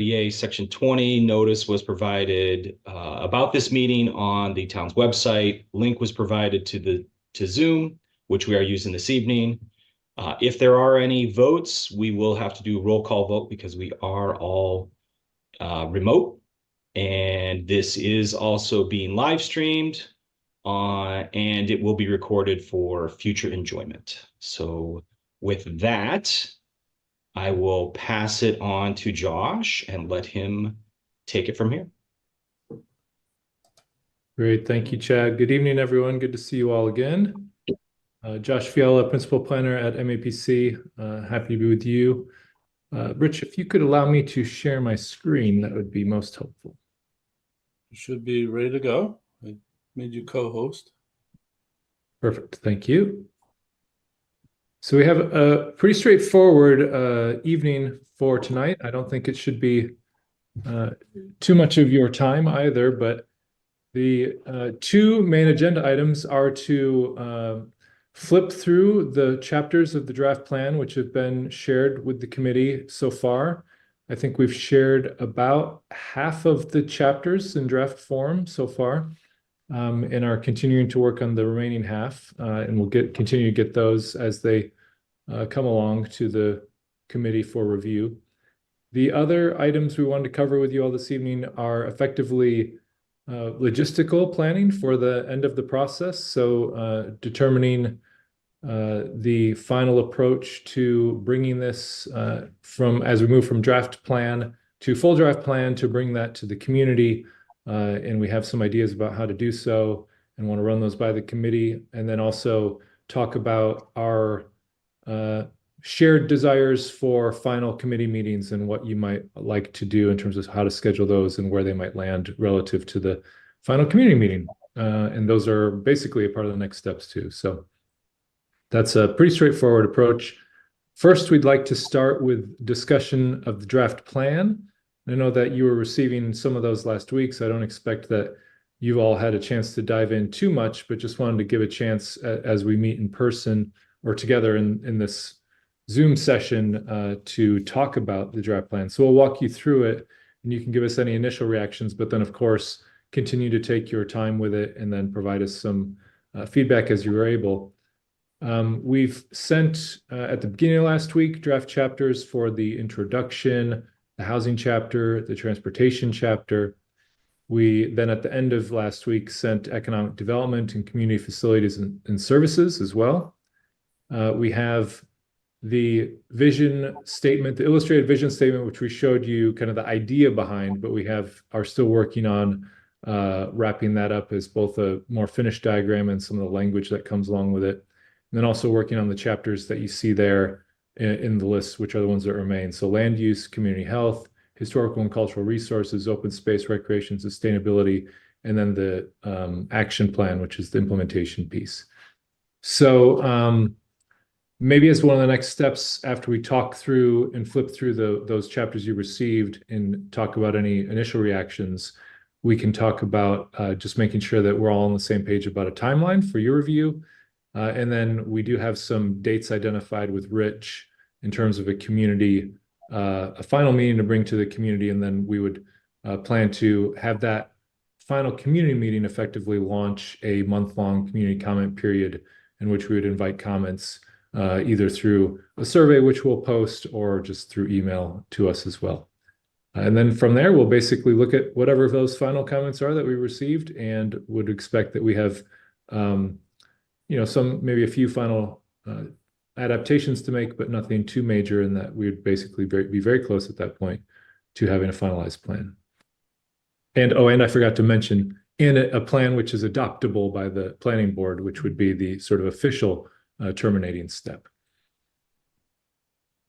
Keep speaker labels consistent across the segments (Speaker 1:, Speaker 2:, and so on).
Speaker 1: VA Section 20 notice was provided about this meeting on the town's website. Link was provided to Zoom, which we are using this evening. If there are any votes, we will have to do a roll call vote because we are all remote. And this is also being live streamed and it will be recorded for future enjoyment. So with that, I will pass it on to Josh and let him take it from here.
Speaker 2: Great. Thank you, Chad. Good evening, everyone. Good to see you all again. Josh Fiala, Principal Planner at MAPC. Happy to be with you. Rich, if you could allow me to share my screen, that would be most helpful.
Speaker 3: You should be ready to go. I made you co-host.
Speaker 2: Perfect. Thank you. So we have a pretty straightforward evening for tonight. I don't think it should be too much of your time either, but the two main agenda items are to flip through the chapters of the draft plan, which have been shared with the committee so far. I think we've shared about half of the chapters in draft form so far, and are continuing to work on the remaining half, and we'll continue to get those as they come along to the committee for review. The other items we wanted to cover with you all this evening are effectively logistical planning for the end of the process. So determining the final approach to bringing this as we move from draft plan to full draft plan to bring that to the community. And we have some ideas about how to do so and want to run those by the committee, and then also talk about our shared desires for final committee meetings and what you might like to do in terms of how to schedule those and where they might land relative to the final community meeting. And those are basically a part of the next steps too. So that's a pretty straightforward approach. First, we'd like to start with discussion of the draft plan. I know that you were receiving some of those last week, so I don't expect that you've all had a chance to dive in too much, but just wanted to give a chance as we meet in person or together in this Zoom session to talk about the draft plan. So we'll walk you through it and you can give us any initial reactions, but then of course, continue to take your time with it and then provide us some feedback as you're able. We've sent at the beginning of last week draft chapters for the introduction, the housing chapter, the transportation chapter. We then at the end of last week sent economic development and community facilities and services as well. We have the vision statement, the illustrated vision statement, which we showed you kind of the idea behind, but we are still working on wrapping that up as both a more finished diagram and some of the language that comes along with it. And then also working on the chapters that you see there in the list, which are the ones that remain. So land use, community health, historical and cultural resources, open space, recreation, sustainability, and then the action plan, which is the implementation piece. So maybe as one of the next steps after we talk through and flip through those chapters you received and talk about any initial reactions, we can talk about just making sure that we're all on the same page about a timeline for your review. And then we do have some dates identified with Rich in terms of a final meeting to bring to the community. And then we would plan to have that final community meeting effectively launch a month-long community comment period in which we would invite comments either through a survey, which we'll post, or just through email to us as well. And then from there, we'll basically look at whatever those final comments are that we received and would expect that we have maybe a few final adaptations to make, but nothing too major, and that we would basically be very close at that point to having a finalized plan. And I forgot to mention, in a plan which is adoptable by the planning board, which would be the sort of official terminating step.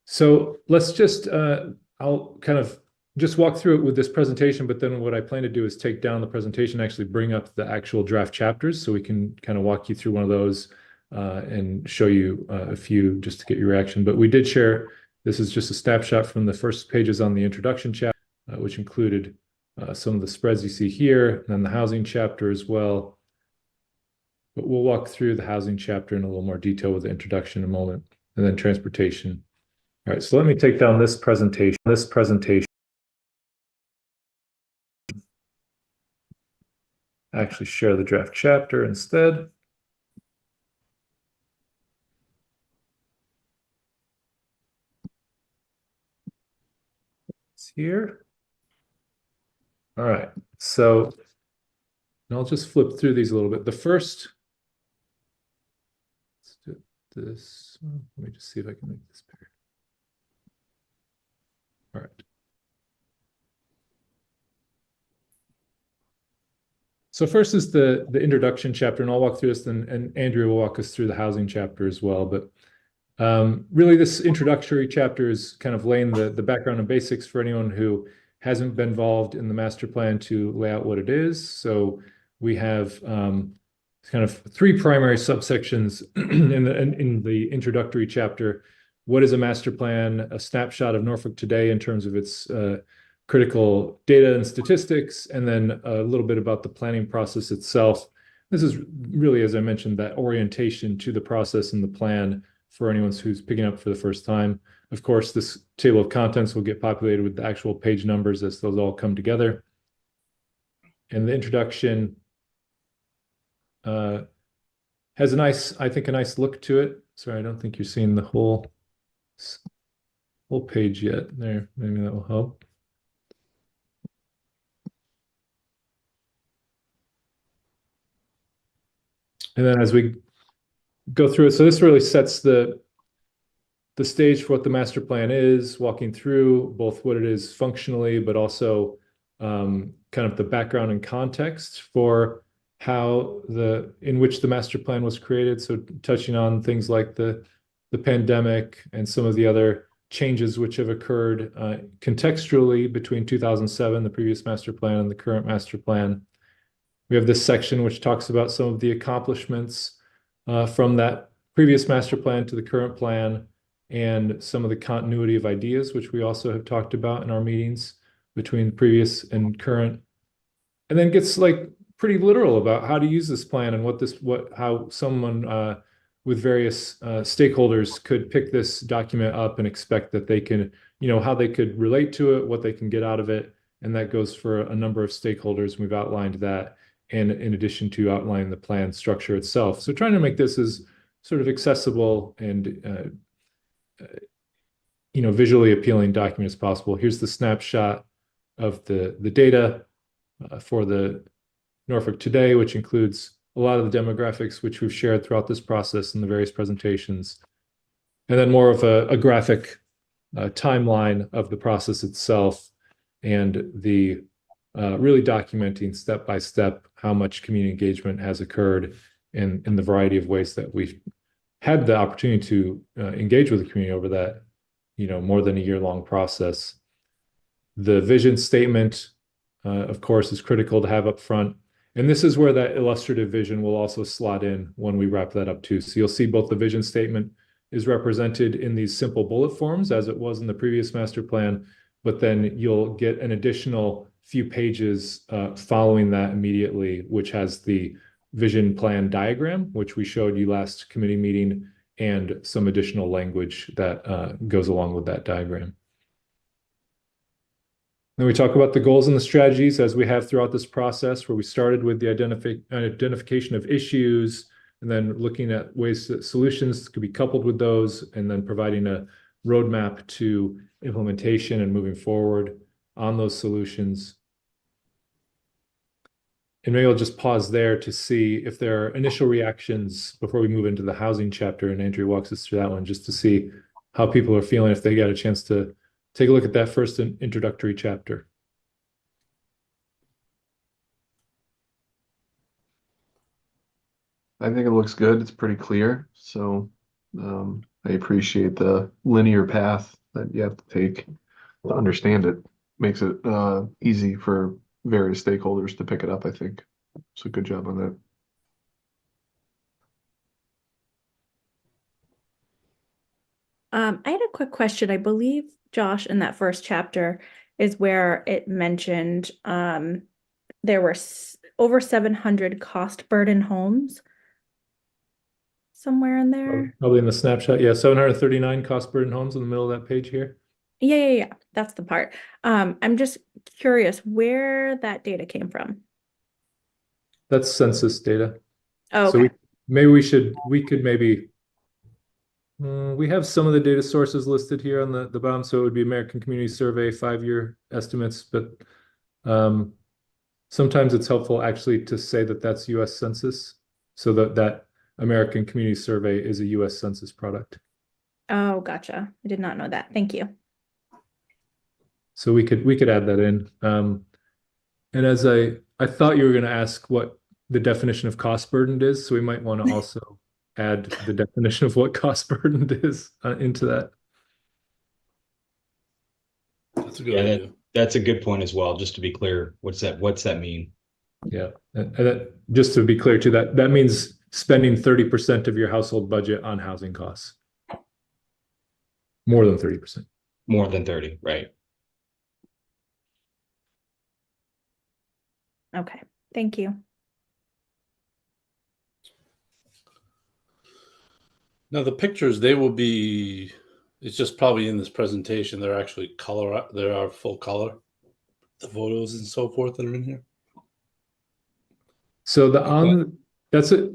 Speaker 2: So let's just, I'll kind of just walk through it with this presentation, but then what I plan to do is take down the presentation, actually bring up the actual draft chapters so we can kind of walk you through one of those and show you a few just to get your reaction. But we did share, this is just a snapshot from the first pages on the introduction chapter, which included some of the spreads you see here, and then the housing chapter as well. But we'll walk through the housing chapter in a little more detail with the introduction in a moment, and then transportation. All right, so let me take down this presentation. actually share the draft chapter instead. It's here. All right, so and I'll just flip through these a little bit. The first, let's do this. Let me just see if I can make this bigger. All right. So first is the introduction chapter, and I'll walk through this, and Andrea will walk us through the housing chapter as well. But really, this introductory chapter is kind of laying the background and basics for anyone who hasn't been involved in the master plan to lay out what it is. So we have kind of three primary subsections in the introductory chapter. What is a master plan? A snapshot of Norfolk today in terms of its critical data and statistics, and then a little bit about the planning process itself. This is really, as I mentioned, that orientation to the process and the plan for anyone who's picking up for the first time. Of course, this table of contents will get populated with the actual page numbers as those all come together. And the introduction has a nice, I think, a nice look to it. Sorry, I don't think you're seeing the whole page yet. There, maybe that will help. And then as we go through it, so this really sets the stage for what the master plan is, walking through both what it is functionally, but also kind of the background and context for how in which the master plan was created. So touching on things like the pandemic and some of the other changes which have occurred contextually between 2007, the previous master plan, and the current master plan. We have this section which talks about some of the accomplishments from that previous master plan to the current plan, and some of the continuity of ideas, which we also have talked about in our meetings between previous and current. And then gets like pretty literal about how to use this plan and how someone with various stakeholders could pick this document up and expect that they can, how they could relate to it, what they can get out of it. And that goes for a number of stakeholders. We've outlined that, and in addition to outlining the plan structure itself. So trying to make this as sort of accessible and visually appealing document as possible. Here's the snapshot of the data for the Norfolk today, which includes a lot of the demographics which we've shared throughout this process in the various presentations. And then more of a graphic timeline of the process itself, and the really documenting step by step how much community engagement has occurred in the variety of ways that we've had the opportunity to engage with the community over that, more than a year-long process. The vision statement, of course, is critical to have up front. And this is where that illustrative vision will also slot in when we wrap that up too. So you'll see both the vision statement is represented in these simple bullet forms as it was in the previous master plan, but then you'll get an additional few pages following that immediately, which has the vision plan diagram, which we showed you last committee meeting, and some additional language that goes along with that diagram. Then we talk about the goals and the strategies as we have throughout this process, where we started with the identification of issues, and then looking at ways that solutions could be coupled with those, and then providing a roadmap to implementation and moving forward on those solutions. And maybe I'll just pause there to see if there are initial reactions before we move into the housing chapter, and Andrea walks us through that one, just to see how people are feeling if they got a chance to take a look at that first introductory chapter.
Speaker 4: I think it looks good. It's pretty clear. So I appreciate the linear path that you have to take to understand it. Makes it easy for various stakeholders to pick it up, I think. So good job on that.
Speaker 5: I had a quick question. I believe, Josh, in that first chapter is where it mentioned there were over 700 cost burden homes somewhere in there.
Speaker 2: Probably in the snapshot. Yeah, 739 cost burden homes in the middle of that page here.
Speaker 5: Yeah. That's the part. I'm just curious where that data came from.
Speaker 2: That's census data.
Speaker 5: Oh,
Speaker 2: So
Speaker 5: okay.
Speaker 2: we could maybe, we have some of the data sources listed here on the bottom. So it would be American Community Survey 5-year estimates, but sometimes it's helpful actually to say that that's US Census, so that American Community Survey is a US Census product.
Speaker 5: Oh, gotcha. I did not know that. Thank you.
Speaker 2: So we could add that in. And as I thought you were going to ask what the definition of cost burdened is, so we might want to also add the definition of what cost burdened is into that.
Speaker 3: That's a good
Speaker 1: Yeah,
Speaker 3: idea.
Speaker 1: that's a good point as well. Just to be clear, what's that mean?
Speaker 2: Yeah, and that, just to be clear too, that means spending 30% of your household budget on housing costs. More than 30%.
Speaker 1: More than 30, right?
Speaker 5: Okay. Thank you.
Speaker 3: Now the pictures, they will be, it's just probably in this presentation, they're actually color, they are full color, the photos and so forth that are in here.
Speaker 2: So that's a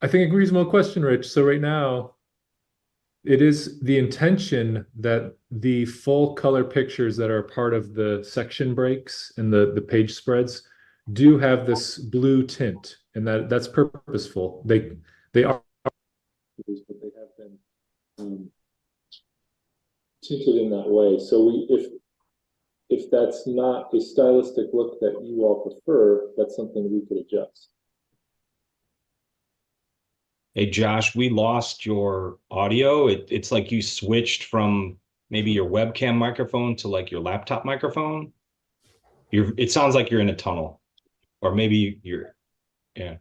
Speaker 2: I think a reasonable question, Rich. So right now it is the intention that the full color pictures that are part of the section breaks and the page spreads do have this blue tint, and that's purposeful. They are, but they have been tinted in that way. So if that's not a stylistic look that you all prefer, that's something we could adjust.
Speaker 1: Hey, Josh, we lost your audio. It's like you switched from maybe your webcam microphone to like your laptop microphone. It sounds like you're in a tunnel, or maybe yeah.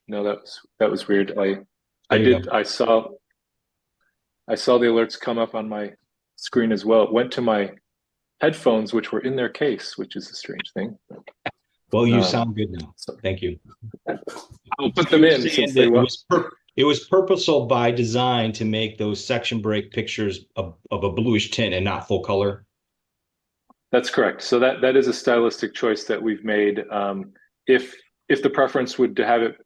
Speaker 2: No, that was weird. I saw the alerts come up on my screen as well. It went to my headphones, which were in their case, which is a strange thing.
Speaker 1: Well, you sound good now.
Speaker 2: So
Speaker 1: thank you.
Speaker 2: I'll put them in since they were.
Speaker 1: It was purposeful by design to make those section break pictures of a bluish tint and not full color.
Speaker 2: That's correct. So that is a stylistic choice that we've made. If the preference would to have it,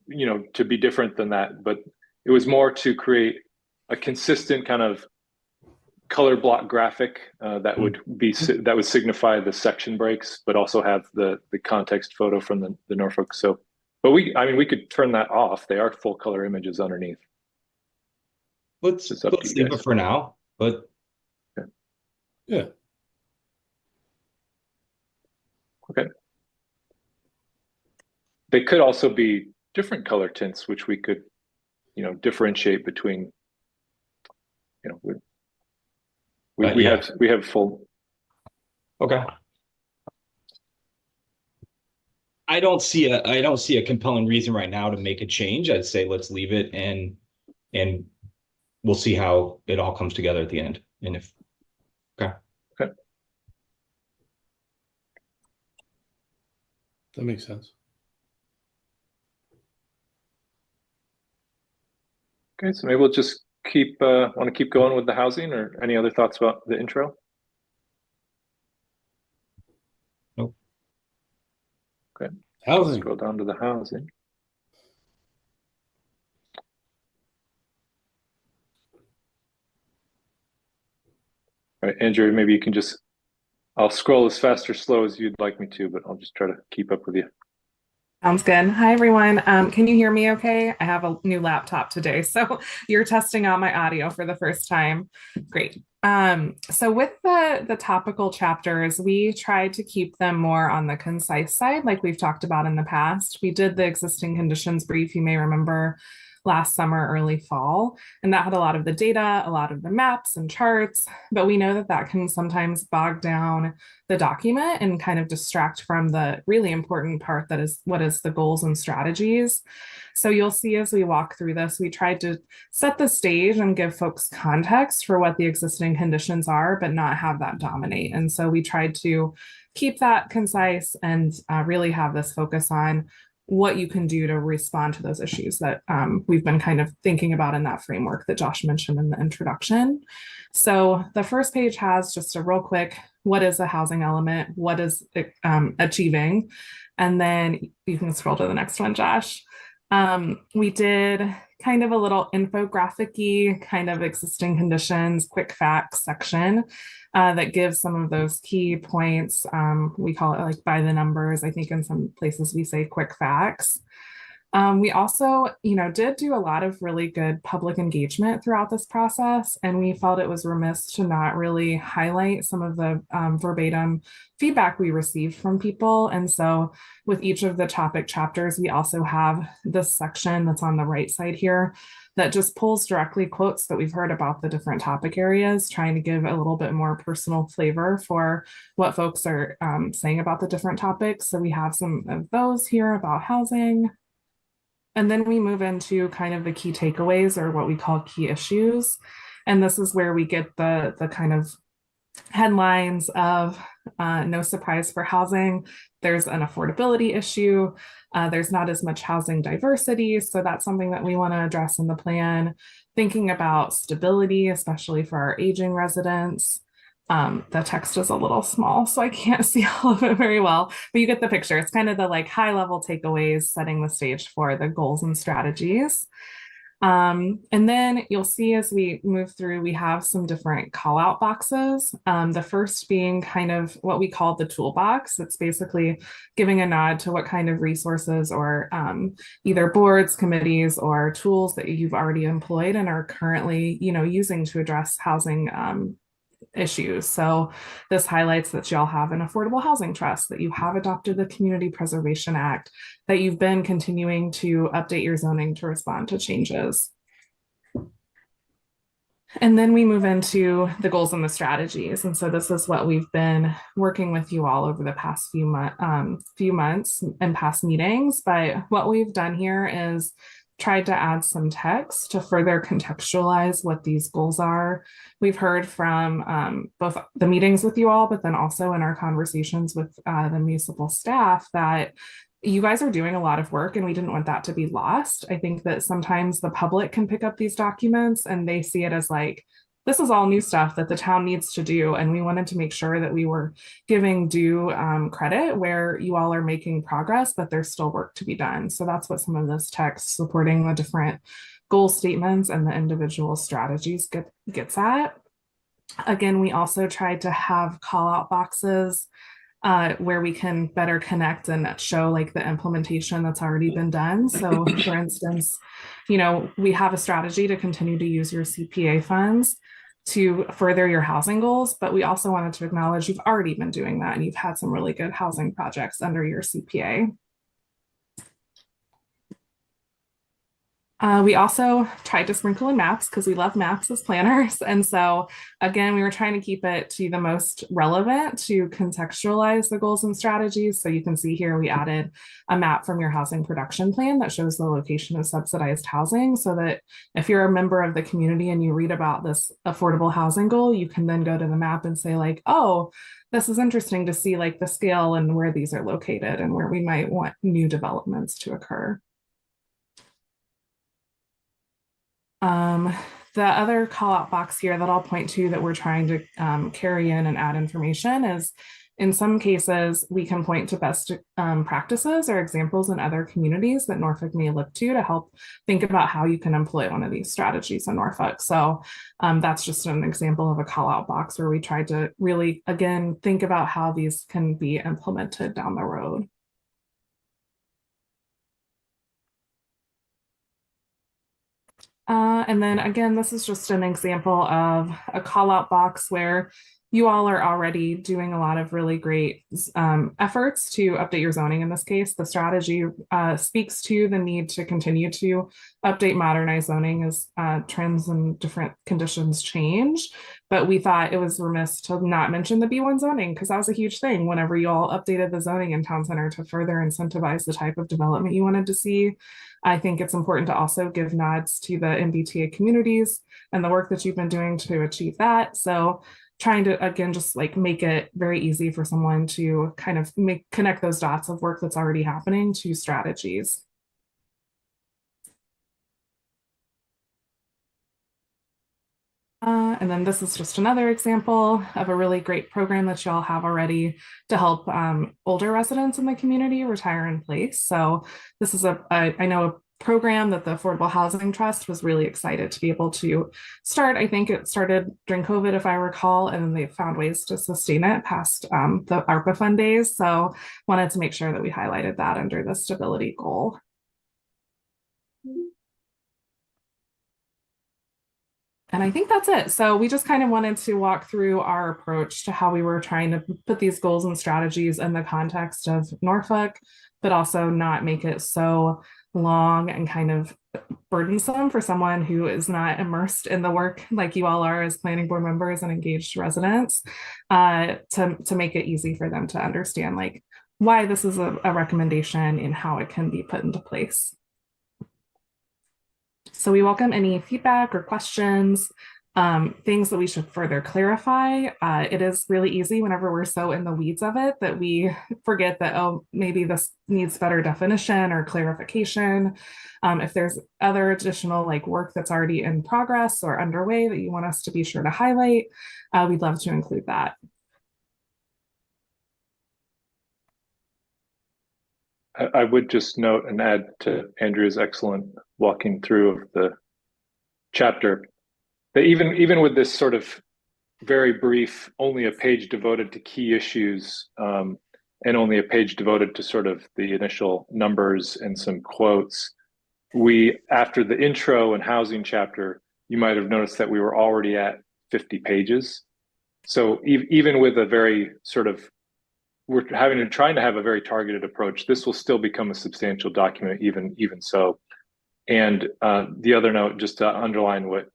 Speaker 2: to be different than that, but it was more to create a consistent kind of color block graphic that would signify the section breaks, but also have the context photo from the Norfolk. So, but we could turn that off. They are full color images underneath.
Speaker 1: Let's leave it for now. But
Speaker 3: yeah.
Speaker 2: Okay. They could also be different color tints, which we could, differentiate between. We have full.
Speaker 1: Okay. I don't see a compelling reason right now to make a change. I'd say let's leave it and we'll see how it all comes together at the end. And okay.
Speaker 3: That makes sense.
Speaker 2: Okay, so maybe we'll just want to keep going with the housing, or any other thoughts about the intro?
Speaker 1: Nope.
Speaker 2: Okay.
Speaker 3: Housing.
Speaker 2: Scroll down to the housing. All right, Andrew, maybe you can I'll scroll as fast or slow as you'd like me to, but I'll just try to keep up with you.
Speaker 6: Sounds good. Hi, everyone. Can you hear me okay? I have a new laptop today, so you're testing out my audio for the first time. Great. So with the topical chapters, we tried to keep them more on the concise side, like we've talked about in the past. We did the existing conditions brief, you may remember, last summer, early fall, and that had a lot of the data, a lot of the maps and charts, but we know that can sometimes bog down the document and kind of distract from the really important part, that is what is the goals and strategies. So you'll see as we walk through this, we tried to set the stage and give folks context for what the existing conditions are, but not have that dominate. And so we tried to keep that concise and really have this focus on what you can do to respond to those issues that we've been kind of thinking about in that framework that Josh mentioned in the introduction. So the first page has just a real quick what is a housing element, what is achieving, and then you can scroll to the next one, Josh. We did kind of a little infographic-y kind of existing conditions, quick facts section that gives some of those key points. We call it like by the numbers. I think in some places we say quick facts. We also, did do a lot of really good public engagement throughout this process, and we felt it was remiss to not really highlight some of the verbatim feedback we received from people. And so with each of the topic chapters, we also have this section that's on the right side here that just pulls directly quotes that we've heard about the different topic areas, trying to give a little bit more personal flavor for what folks are saying about the different topics. So we have some of those here about housing. And then we move into kind of the key takeaways, or what we call key issues. And this is where we get the kind of headlines of no surprise for housing. There's an affordability issue. There's not as much housing diversity. So that's something that we want to address in the plan. Thinking about stability, especially for our aging residents. The text is a little small, so I can't see all of it very well, but you get the picture. It's kind of the like high level takeaways, setting the stage for the goals and strategies. And then you'll see as we move through, we have some different call out boxes. The first being kind of what we call the toolbox. It's basically giving a nod to what kind of resources or either boards, committees, or tools that you've already employed and are currently, using to address housing issues. So this highlights that y'all have an affordable housing trust, that you have adopted the Community Preservation Act, that you've been continuing to update your zoning to respond to changes. And then we move into the goals and the strategies. And so this is what we've been working with you all over the past few months and past meetings. But what we've done here is tried to add some text to further contextualize what these goals are. We've heard from both the meetings with you all, but then also in our conversations with the municipal staff that you guys are doing a lot of work, and we didn't want that to be lost. I think that sometimes the public can pick up these documents and they see it as like, this is all new stuff that the town needs to do. And we wanted to make sure that we were giving due credit where you all are making progress, but there's still work to be done. So that's what some of this text supporting the different goal statements and the individual strategies gets at. Again, we also tried to have call out boxes where we can better connect and show like the implementation that's already been done. So for instance, we have a strategy to continue to use your CPA funds to further your housing goals, but we also wanted to acknowledge you've already been doing that and you've had some really good housing projects under your CPA. We also tried to sprinkle in maps because we love maps as planners. And so again, we were trying to keep it to the most relevant to contextualize the goals and strategies. So you can see here, we added a map from your housing production plan that shows the location of subsidized housing, so that if you're a member of the community and you read about this affordable housing goal, you can then go to the map and say like, oh, this is interesting to see like the scale and where these are located and where we might want new developments to occur. The other call out box here that I'll point to that we're trying to carry in and add information is, in some cases, we can point to best practices or examples in other communities that Norfolk may look to help think about how you can employ one of these strategies in Norfolk. So that's just an example of a call out box where we tried to really, again, think about how these can be implemented down the road. And then again, this is just an example of a call out box where you all are already doing a lot of really great efforts to update your zoning. In this case, the strategy speaks to the need to continue to update, modernize zoning as trends and different conditions change. But we thought it was remiss to not mention the B1 zoning, because that was a huge thing whenever you all updated the zoning in town center to further incentivize the type of development you wanted to see. I think it's important to also give nods to the MBTA communities and the work that you've been doing to achieve that. So trying to, again, just like make it very easy for someone to kind of connect those dots of work that's already happening to strategies. And then this is just another example of a really great program that y'all have already to help older residents in the community retire in place. So this is I know a program that the Affordable Housing Trust was really excited to be able to start. I think it started during COVID, if I recall, and then they found ways to sustain it past the ARPA fund days. So wanted to make sure that we highlighted that under the stability goal. And I think that's it. So we just kind of wanted to walk through our approach to how we were trying to put these goals and strategies in the context of Norfolk, but also not make it so long and kind of burdensome for someone who is not immersed in the work like you all are as planning board members and engaged residents, to make it easy for them to understand like why this is a recommendation and how it can be put into place. So we welcome any feedback or questions, things that we should further clarify. It is really easy whenever we're so in the weeds of it that we forget that, oh, maybe this needs better definition or clarification. If there's other additional like work that's already in progress or underway that you want us to be sure to highlight, we'd love to include that.
Speaker 7: I would just note and add to Andrew's excellent walking through of the chapter that even with this sort of very brief, only a page devoted to key issues, and only a page devoted to sort of the initial numbers and some quotes, we, after the intro and housing chapter, you might have noticed that we were already at 50 pages. So even with a very sort of, we're trying to have a very targeted approach, this will still become a substantial document even so. And the other note, just to underline what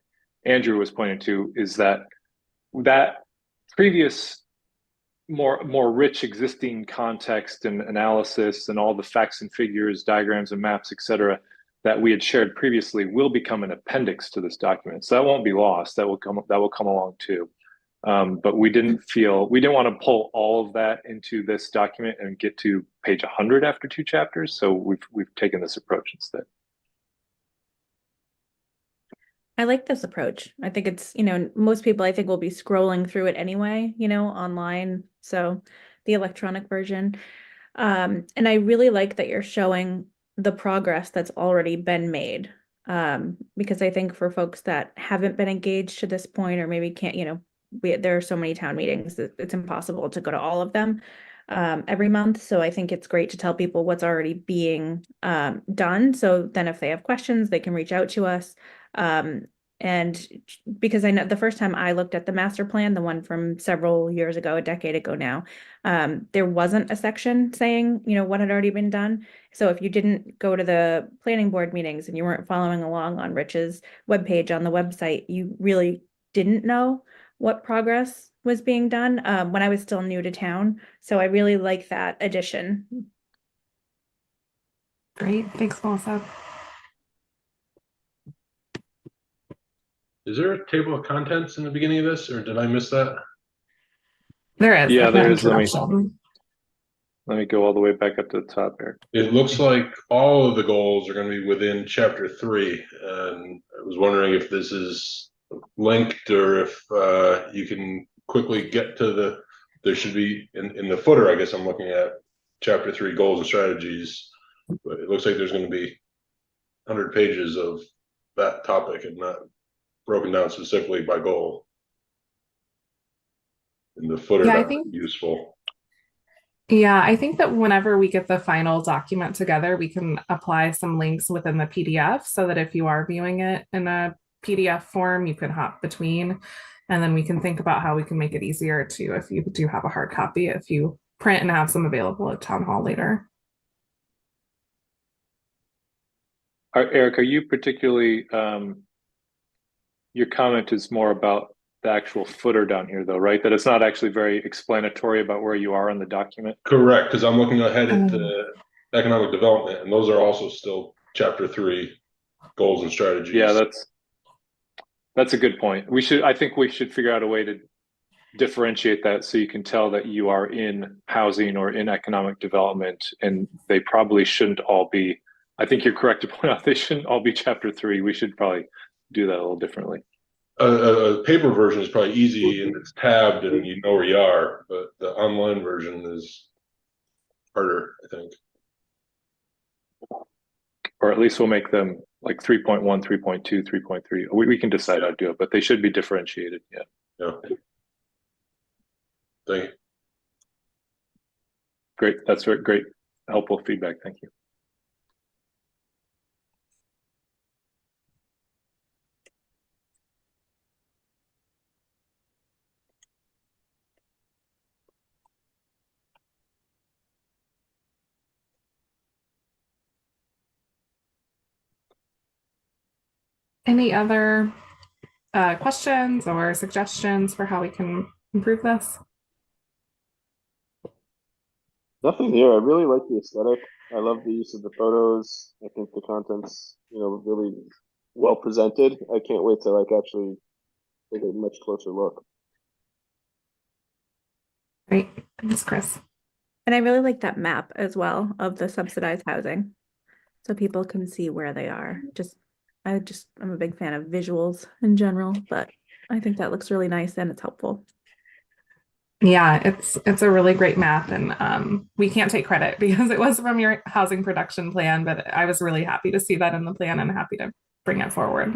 Speaker 7: Andrew was pointing to, is that previous more rich existing context and analysis and all the facts and figures, diagrams and maps, et cetera, that we had shared previously will become an appendix to this document. So that won't be lost. That will come along too. But we didn't want to pull all of that into this document and get to page 100 after 2 chapters. So we've taken this approach instead.
Speaker 5: I like this approach. I think it's, most people I think will be scrolling through it anyway, online. So the electronic version. And I really like that you're showing the progress that's already been made. Because I think for folks that haven't been engaged to this point, or maybe can't, there are so many town meetings that it's impossible to go to all of them every month. So I think it's great to tell people what's already being done. So then if they have questions, they can reach out to us. And because I know the first time I looked at the master plan, the one from several years ago, a decade ago now, there wasn't a section saying, what had already been done. So if you didn't go to the planning board meetings and you weren't following along on Rich's webpage on the website, you really didn't know what progress was being done when I was still new to town. So I really like that addition.
Speaker 6: Great, thanks, Melissa.
Speaker 8: Is there a table of contents in the beginning of this, or did I miss that?
Speaker 6: There is.
Speaker 7: Yeah, there is.
Speaker 6: Let
Speaker 7: me go all the way back up to the top here.
Speaker 8: It looks like all of the goals are going to be within chapter 3, and I was wondering if this is linked or if you can quickly get to there should be in the footer, I guess I'm looking at chapter 3 goals and strategies, but it looks like there's going to be 100 pages of that topic and not broken down specifically by goal. In the footer,
Speaker 6: yeah,
Speaker 8: I think useful.
Speaker 6: Yeah, I think that whenever we get the final document together, we can apply some links within the PDF so that if you are viewing it in a PDF form, you can hop between, and then we can think about how we can make it easier to, if you do have a hard copy, if you print and have some available at town hall later.
Speaker 7: Eric, are you particularly, your comment is more about the actual footer down here though, right? That it's not actually very explanatory about where you are in the document?
Speaker 8: Correct, because I'm looking ahead at the economic development, and those are also still chapter 3 goals and strategies.
Speaker 7: Yeah, that's a good point. I think we should figure out a way to differentiate that so you can tell that you are in housing or in economic development, and they probably shouldn't all be, I think you're correct to point out they shouldn't all be chapter 3. We should probably do that a little differently.
Speaker 8: A paper version is probably easy and it's tabbed and you know where you are, but the online version is harder, I think.
Speaker 7: Or at least we'll make them like 3.1, 3.2, 3.3. We can decide how to do it, but they should be differentiated. Yeah.
Speaker 8: Yeah. Thank you.
Speaker 7: Great. That's great, helpful feedback. Thank you.
Speaker 6: Any other questions or suggestions for how we can improve this?
Speaker 9: Nothing here. I really like the aesthetic. I love the use of the photos. I think the content's, really well presented. I can't wait to like actually take a much closer look.
Speaker 6: Great. Thanks, Chris.
Speaker 5: And I really like that map as well of the subsidized housing. So people can see where they are. I'm a big fan of visuals in general, but I think that looks really nice and it's helpful.
Speaker 6: Yeah, it's a really great map, and we can't take credit because it was from your housing production plan, but I was really happy to see that in the plan and happy to bring it forward.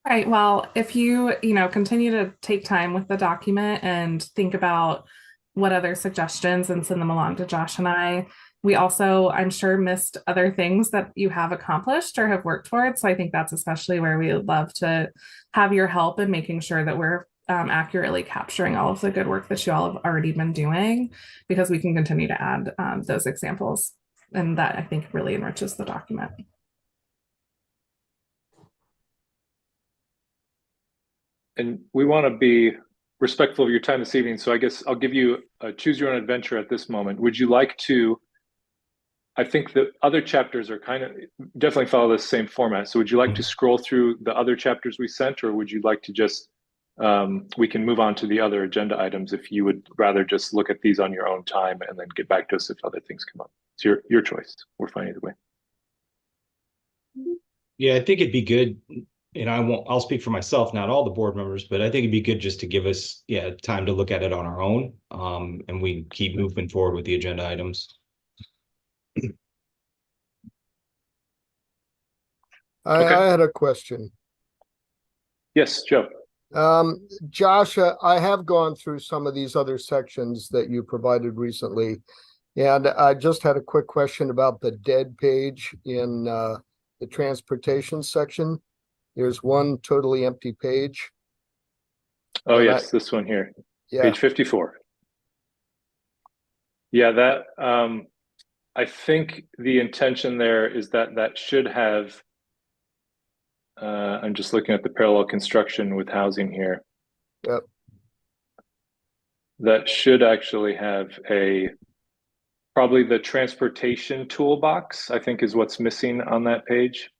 Speaker 6: All right, well, if you continue to take time with the document and think about what other suggestions and send them along to Josh and I. We also, I'm sure, missed other things that you have accomplished or have worked towards. So I think that's especially where we would love to have your help in making sure that we're accurately capturing all of the good work that you all have already been doing, because we can continue to add those examples. And that, I think, really enriches the document.
Speaker 7: And we want to be respectful of your time this evening. So I guess I'll give you a choose your own adventure at this moment. Would you like to, I think the other chapters are kind of definitely follow the same format. So would you like to scroll through the other chapters we sent, or would you like to just, we can move on to the other agenda items if you would rather just look at these on your own time and then get back to us if other things come up. It's your choice. We're fine either way.
Speaker 1: Yeah, I think it'd be good, and I'll speak for myself, not all the board members, but I think it'd be good just to give us, time to look at it on our own. And we keep moving forward with the agenda items.
Speaker 7: Okay.
Speaker 10: I had a question.
Speaker 7: Yes, Joe.
Speaker 10: Josh, I have gone through some of these other sections that you provided recently, and I just had a quick question about the dead page in the transportation section. There's one totally empty page.
Speaker 7: Oh,
Speaker 10: And
Speaker 7: yes, this one here,
Speaker 10: Yeah,
Speaker 7: page 54. Yeah, that I think the intention there is that that should have, I'm just looking at the parallel construction with housing here.
Speaker 10: Yep.
Speaker 7: That should actually have probably the transportation toolbox, I think, is what's missing on that page.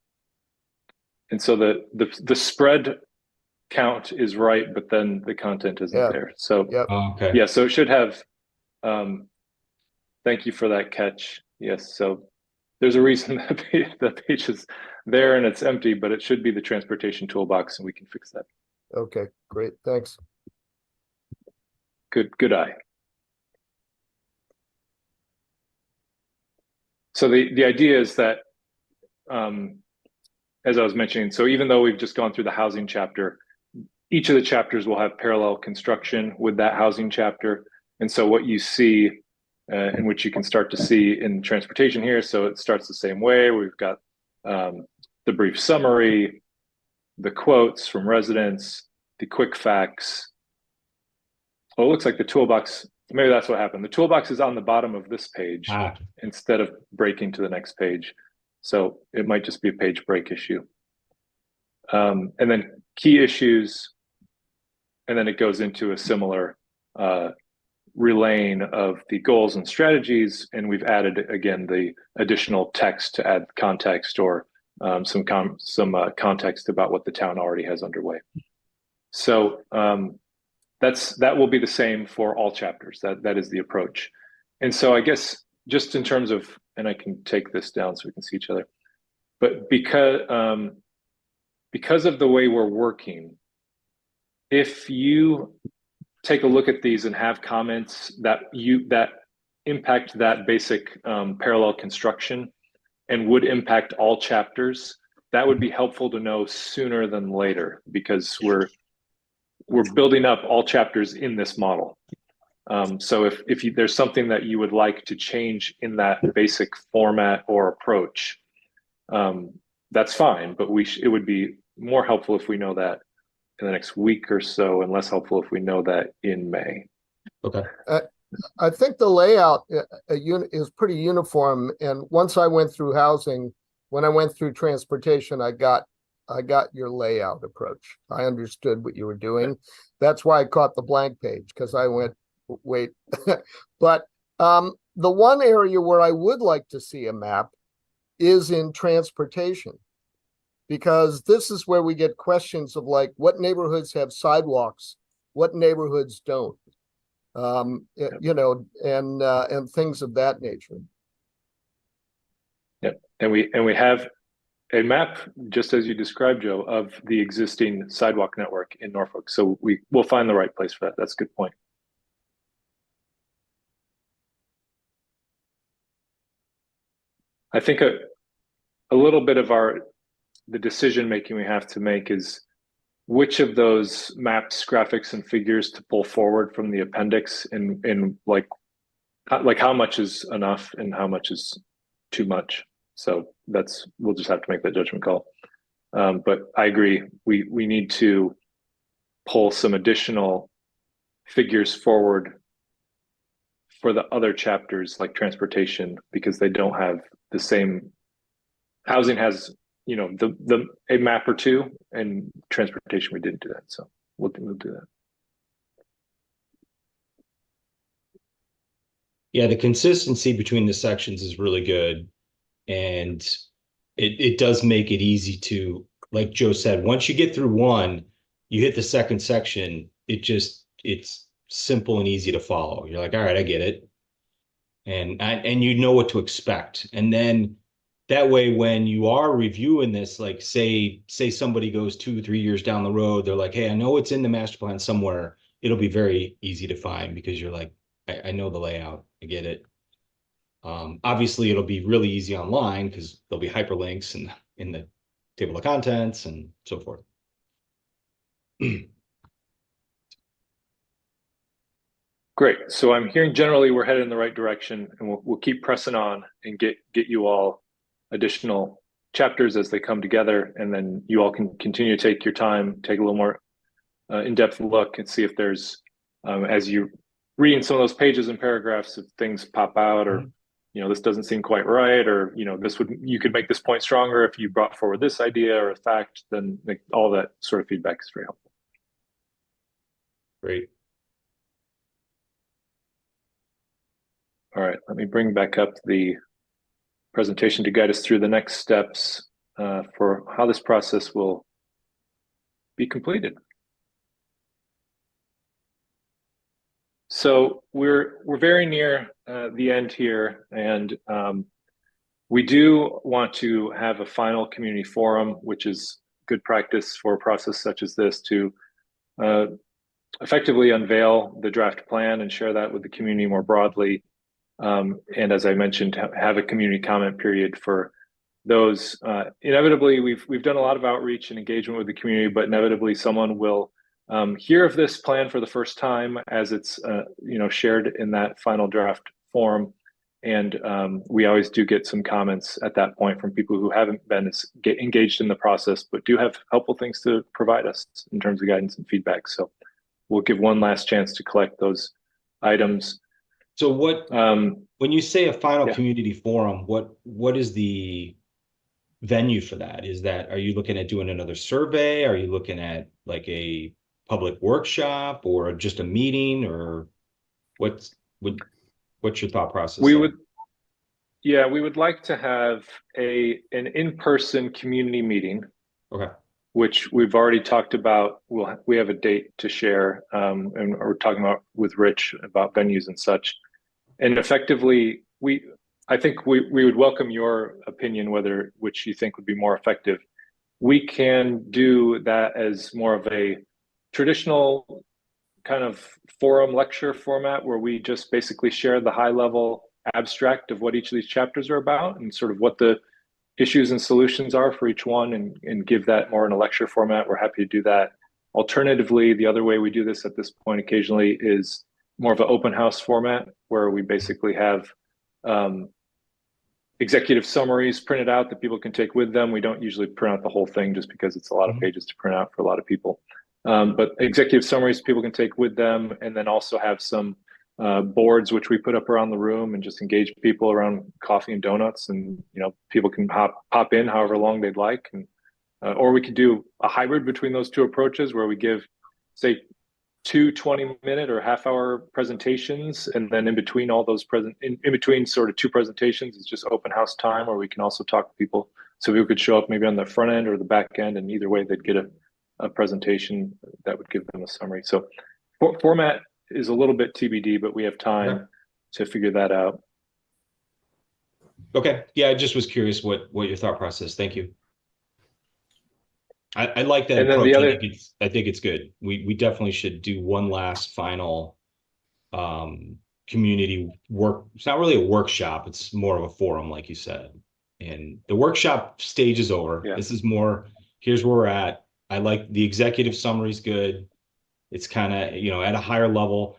Speaker 7: And so the spread count is right, but then the content isn't there. So
Speaker 10: yep.
Speaker 1: Okay.
Speaker 7: yeah, so it should have, thank you for that catch. Yes, so there's a reason that the page is there and it's empty, but it should be the transportation toolbox, and we can fix that.
Speaker 10: Okay, great, thanks.
Speaker 7: Good eye. So the idea is that, as I was mentioning, so even though we've just gone through the housing chapter, each of the chapters will have parallel construction with that housing chapter. And so what you see, in which you can start to see in transportation here, so it starts the same way. We've got the brief summary, the quotes from residents, the quick facts. Oh, it looks like the toolbox, maybe that's what happened. The toolbox is on the bottom of this page instead of breaking to the next page. So it might just be a page break issue. And then key issues, and then it goes into a similar relaying of the goals and strategies. And we've added, again, the additional text to add context or some context about what the town already has underway. So that will be the same for all chapters. That is the approach. And so I guess just in terms of, and I can take this down so we can see each other, but because of the way we're working, if you take a look at these and have comments that impact that basic parallel construction and would impact all chapters, that would be helpful to know sooner than later, because we're building up all chapters in this model. So if there's something that you would like to change in that basic format or approach, that's fine, but it would be more helpful if we know that in the next week or so, and less helpful if we know that in May.
Speaker 1: Okay.
Speaker 10: I think the layout is pretty uniform. And once I went through housing, when I went through transportation, I got your layout approach. I understood what you were doing. That's why I caught the blank page, because I went, wait. But the one area where I would like to see a map is in transportation, because this is where we get questions of like, what neighborhoods have sidewalks, what neighborhoods don't, you know, and things of that nature.
Speaker 7: Yep, and we have a map, just as you described, Joe, of the existing sidewalk network in Norfolk. So we'll find the right place for that. That's a good point. I think a little bit of the decision making we have to make is which of those maps, graphics, and figures to pull forward from the appendix, in like how much is enough and how much is too much. So we'll just have to make that judgment call. But I agree, we need to pull some additional figures forward for the other chapters, like transportation, because they don't have the same. Housing has, you know, a map or two, and transportation we didn't do that. So we'll do that.
Speaker 1: Yeah, the consistency between the sections is really good. And it does make it easy to, like Joe said, once you get through one, you hit the second section, it's simple and easy to follow. You're like, all right, I get it. And you know what to expect. And then that way, when you are reviewing this, like say somebody goes 2-3 years down the road, they're like, hey, I know it's in the master plan somewhere. It'll be very easy to find, because you're like, I know the layout, I get it. Obviously, it'll be really easy online because there'll be hyperlinks in the table of contents and so forth.
Speaker 7: Great. So I'm hearing generally we're headed in the right direction, and we'll keep pressing on and get you all additional chapters as they come together, and then you all can continue to take your time, take a little more in-depth look, and see if there's, as you reading some of those pages and paragraphs, if things pop out, or you know, this doesn't seem quite right, or you know, you could make this point stronger if you brought forward this idea or a fact. Then all that sort of feedback is very helpful.
Speaker 1: Great.
Speaker 7: All right, let me bring back up the presentation to guide us through the next steps for how this process will be completed. So we're very near the end here, and we do want to have a final community forum, which is good practice for a process such as this, to effectively unveil the draft plan and share that with the community more broadly. And as I mentioned, have a community comment period for those. Inevitably, we've done a lot of outreach and engagement with the community, but inevitably someone will hear of this plan for the first time as it's shared in that final draft form. And we always do get some comments at that point from people who haven't been engaged in the process, but do have helpful things to provide us in terms of guidance and feedback. So we'll give one last chance to collect those items.
Speaker 1: So when you say a final community forum, what is the venue for that? Are you looking at doing another survey? Are you looking at like a public workshop or just a meeting, or what's your thought process?
Speaker 7: We would like to have an in-person community meeting.
Speaker 1: Okay.
Speaker 7: Which we've already talked about. We have a date to share, and we're talking about with Rich about venues and such. And effectively, I think we would welcome your opinion, whether which you think would be more effective. We can do that as more of a traditional kind of forum lecture format where we just basically share the high level abstract of what each of these chapters are about and sort of what the issues and solutions are for each one, and give that more in a lecture format. We're happy to do that. Alternatively, the other way we do this at this point occasionally is more of an open house format where we basically have executive summaries printed out that people can take with them. We don't usually print out the whole thing just because it's a lot of pages to print out for a lot of people. But executive summaries people can take with them, and then also have some boards which we put up around the room and just engage people around coffee and donuts, and people can pop in however long they'd like, and or we could do a hybrid between those two approaches where we give, say, two 20-minute or half-hour presentations, and then in between all those in between sort of two presentations is just open house time where we can also talk to people. So people could show up maybe on the front end or the back end, and either way they'd get a presentation that would give them a summary. So format is a little bit TBD, but we have time to figure that out.
Speaker 1: Okay. Yeah, I just was curious what your thought process. Thank you. I like that
Speaker 7: And then
Speaker 1: approach.
Speaker 7: the other,
Speaker 1: I think it's good. We definitely should do one last final community work. It's not really a workshop. It's more of a forum, like you said. And the workshop stage is over.
Speaker 7: Yeah.
Speaker 1: This is more, here's where we're at. I like the executive summary is good. It's kind of, at a higher level.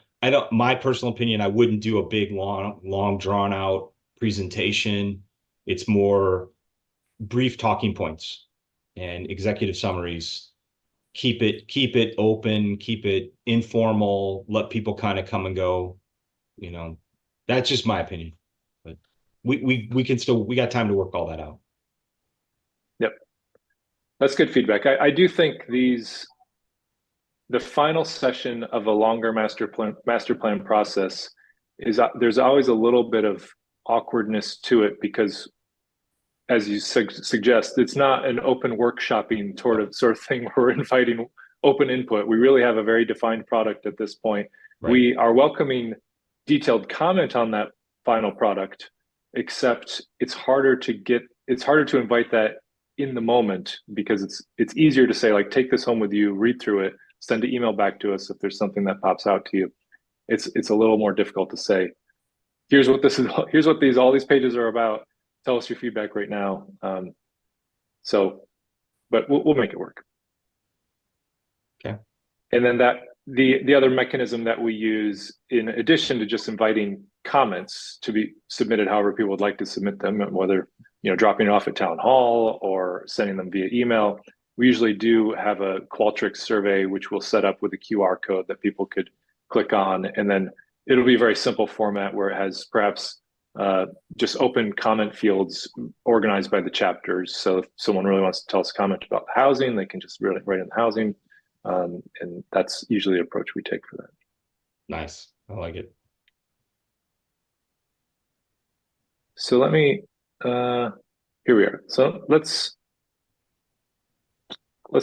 Speaker 1: My personal opinion, I wouldn't do a big, long drawn out presentation. It's more brief talking points and executive summaries. Keep it open, keep it informal, let people kind of come and go. That's just my opinion. But we got time to work all that out.
Speaker 7: Yep. That's good feedback. I do think the final session of a longer master plan process is there's always a little bit of awkwardness to it, because as you suggest, it's not an open workshopping sort of thing where we're inviting open input. We really have a very defined product at this point. Right. We are welcoming detailed comment on that final product, except it's harder to invite that in the moment, because it's easier to say, like, take this home with you, read through it, send an email back to us if there's something that pops out to you. It's a little more difficult to say, here's what all these pages are about. Tell us your feedback right now. But we'll make it work.
Speaker 1: Okay.
Speaker 7: And then the other mechanism that we use, in addition to just inviting comments to be submitted however people would like to submit them, whether dropping it off at town hall or sending them via email, we usually do have a Qualtrics survey which we'll set up with a QR code that people could click on, and then it'll be a very simple format where it has perhaps just open comment fields organized by the chapters. So if someone really wants to tell us a comment about the housing, they can just write in the housing. And that's usually the approach we take for that.
Speaker 1: Nice. I like it.
Speaker 7: So let me, here we are. So let's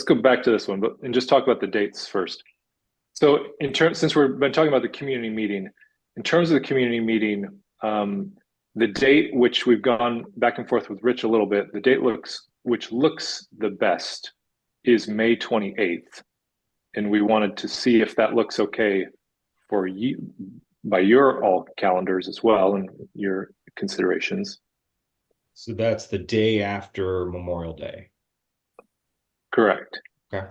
Speaker 7: go back to this one, and just talk about the dates first. So since we've been talking about the community meeting, in terms of the community meeting, the date, which we've gone back and forth with Rich a little bit, the date which looks the best is May 28th. And we wanted to see if that looks okay for you, by your all calendars as well, and your considerations.
Speaker 1: So that's the day after Memorial Day.
Speaker 7: Correct.
Speaker 1: Okay.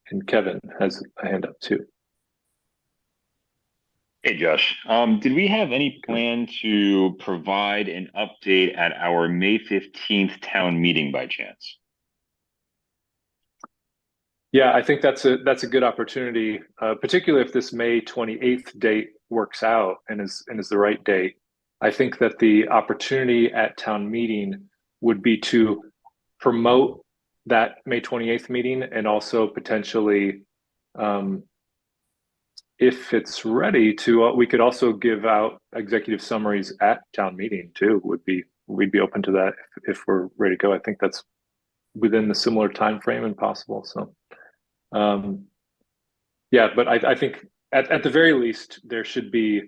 Speaker 7: And Kevin has a hand up too.
Speaker 11: Hey, Josh. Did we have any plan to provide an update at our May 15th town meeting by chance?
Speaker 7: Yeah, I think that's a good opportunity, particularly if this May 28th date works out and is the right date. I think that the opportunity at town meeting would be to promote that May 28th meeting, and also potentially, if it's ready to, we could also give out executive summaries at town meeting too. We'd be open to that if we're ready to go. I think that's within the similar time frame and possible. So, yeah, but I think at the very least there should be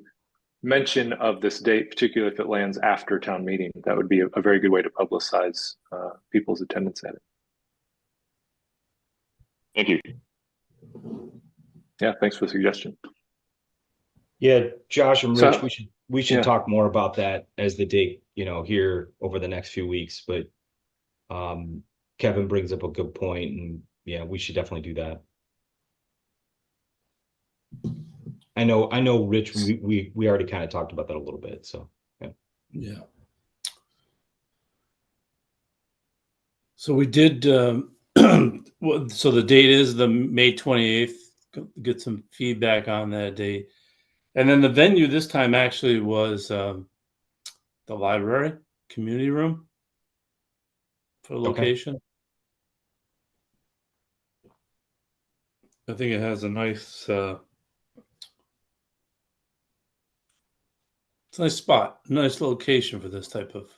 Speaker 7: mention of this date, particularly if it lands after town meeting. That would be a very good way to publicize people's attendance at it.
Speaker 11: Thank you.
Speaker 7: Yeah, thanks for the suggestion.
Speaker 1: Yeah, Josh and Rich,
Speaker 7: So-
Speaker 1: we should
Speaker 7: yeah.
Speaker 1: talk more about that as the date, here over the next few weeks. But Kevin brings up a good point, and yeah, we should definitely do that. I know, Rich, we already kind of talked about that a little bit. So
Speaker 3: Yeah. So we did. So the date is the May 28th. Get some feedback on that date, and then the venue this time actually was the library community room for location. I think it has a nice. It's a nice spot, nice location for this type of.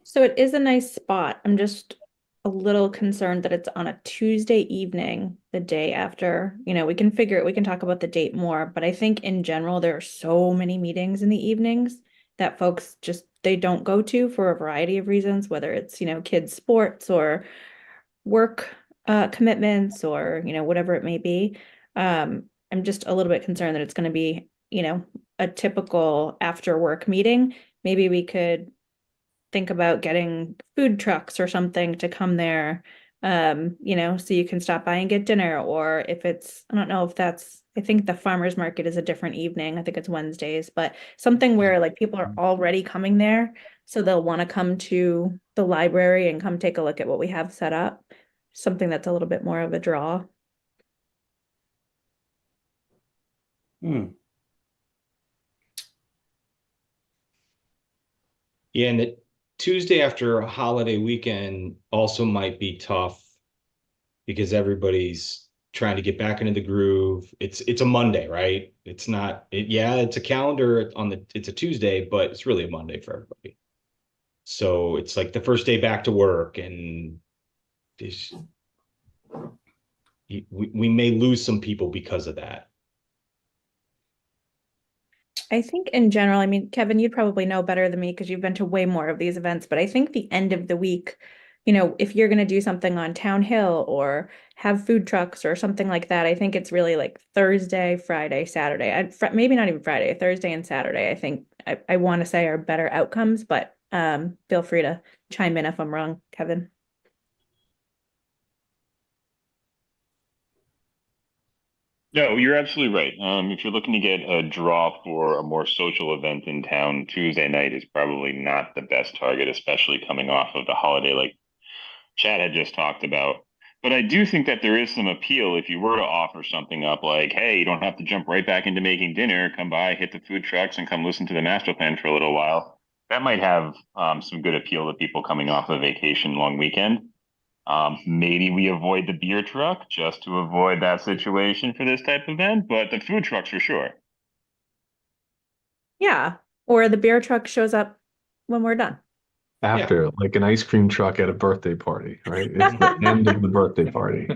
Speaker 5: So it is a nice spot. I'm just a little concerned that it's on a Tuesday evening, the day after. We can talk about the date more, but I think in general, there are so many meetings in the evenings that folks they don't go to for a variety of reasons, whether it's, kids' sports or work commitments or, whatever it may be. I'm just a little bit concerned that it's going to be, a typical after work meeting. Maybe we could think about getting food trucks or something to come there, so you can stop by and get dinner. Or if I don't know if I think the farmer's market is a different evening. I think it's Wednesdays, but something where like people are already coming there, so they'll want to come to the library and come take a look at what we have set up. Something that's a little bit more of a draw.
Speaker 1: yeah, and the Tuesday after a holiday weekend also might be tough because everybody's trying to get back into the groove. It's a Monday, right? It's not. It's a calendar it's a Tuesday, but it's really a Monday for everybody. So it's like the first day back to work, and we may lose some people because of that.
Speaker 5: I think in general, I mean, Kevin, you'd probably know better than me because you've been to way more of these events, but I think the end of the week, if you're going to do something on Town Hill or have food trucks or something like that, I think it's really like Thursday, Friday, Saturday. Maybe not even Friday, Thursday and Saturday. I think I want to say are better outcomes, but feel free to chime in if I'm wrong, Kevin.
Speaker 11: No, you're absolutely right. If you're looking to get a draw for a more social event in town, Tuesday night is probably not the best target, especially coming off of the holiday like Chad had just talked about. But I do think that there is some appeal if you were to offer something up like, hey, you don't have to jump right back into making dinner. Come by, hit the food trucks, and come listen to the master plan for a little while. That might have some good appeal to people coming off a vacation long weekend. Maybe we avoid the beer truck just to avoid that situation for this type of event, but the food trucks for sure.
Speaker 5: Yeah. Or the beer truck shows up when we're done.
Speaker 4: After, like an ice cream truck at a birthday party, right? It's the end of the birthday party.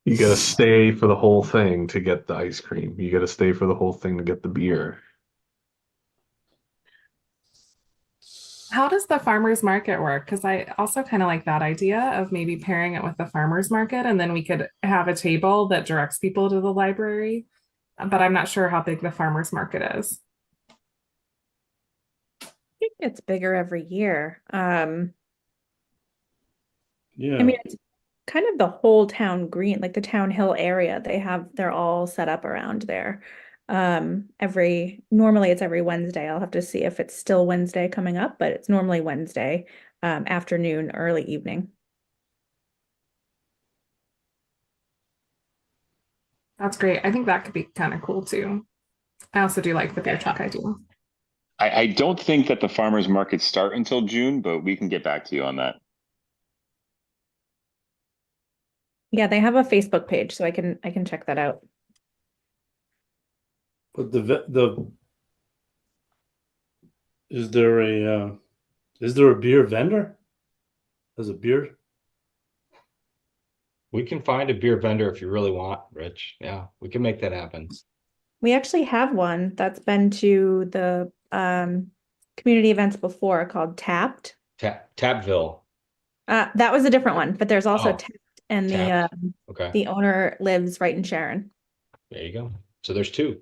Speaker 4: You got to stay for the whole thing to get the ice cream. You got to stay for the whole thing to get the beer.
Speaker 6: How does the farmer's market work? Because I also kind of like that idea of maybe pairing it with the farmer's market, and then we could have a table that directs people to the library. But I'm not sure how big the farmer's market is.
Speaker 5: I think it's bigger every year.
Speaker 3: Yeah.
Speaker 5: I mean, it's kind of the whole town green, like the Town Hill area. They're all set up around there. Normally it's every Wednesday. I'll have to see if it's still Wednesday coming up, but it's normally Wednesday, afternoon, early evening.
Speaker 6: That's great. I think that could be kind of cool too. I also do like the beer truck idea.
Speaker 11: I don't think that the farmers markets start until June, but we can get back to you on that.
Speaker 5: Yeah, they have a Facebook page, so I can check that out.
Speaker 3: But is there a beer vendor? As a beer?
Speaker 1: We can find a beer vendor if you really want, Rich. Yeah, we can make that happen.
Speaker 5: We actually have one that's been to the community events before called Tapped.
Speaker 1: Tapville.
Speaker 5: That was a different one, but there's also
Speaker 1: Oh,
Speaker 5: Tapped, and
Speaker 1: Tapped. Okay,
Speaker 5: the owner lives right in Sharon.
Speaker 1: there you go. So there's two.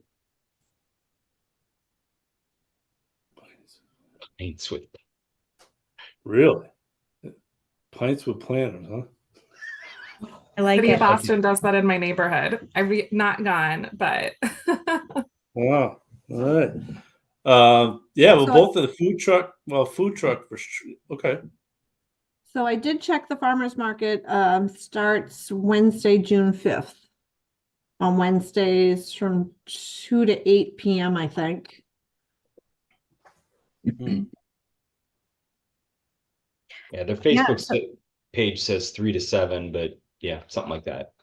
Speaker 1: Ain't with
Speaker 3: Really? Pints with planters, huh?
Speaker 5: I like
Speaker 6: City of
Speaker 5: it.
Speaker 6: Boston does that in my neighborhood. I've not gone, but
Speaker 3: Wow. All right. Yeah, well,
Speaker 12: So-
Speaker 3: both of the food truck, for sure. Okay.
Speaker 12: So I did check the farmer's market, starts Wednesday, June 5th. On Wednesdays from 2 to 8 p.m., I think.
Speaker 3: Mhm.
Speaker 1: Yeah, their
Speaker 5: Yeah,
Speaker 1: Facebook
Speaker 5: so-
Speaker 1: page says 3 to 7, but yeah, something like that.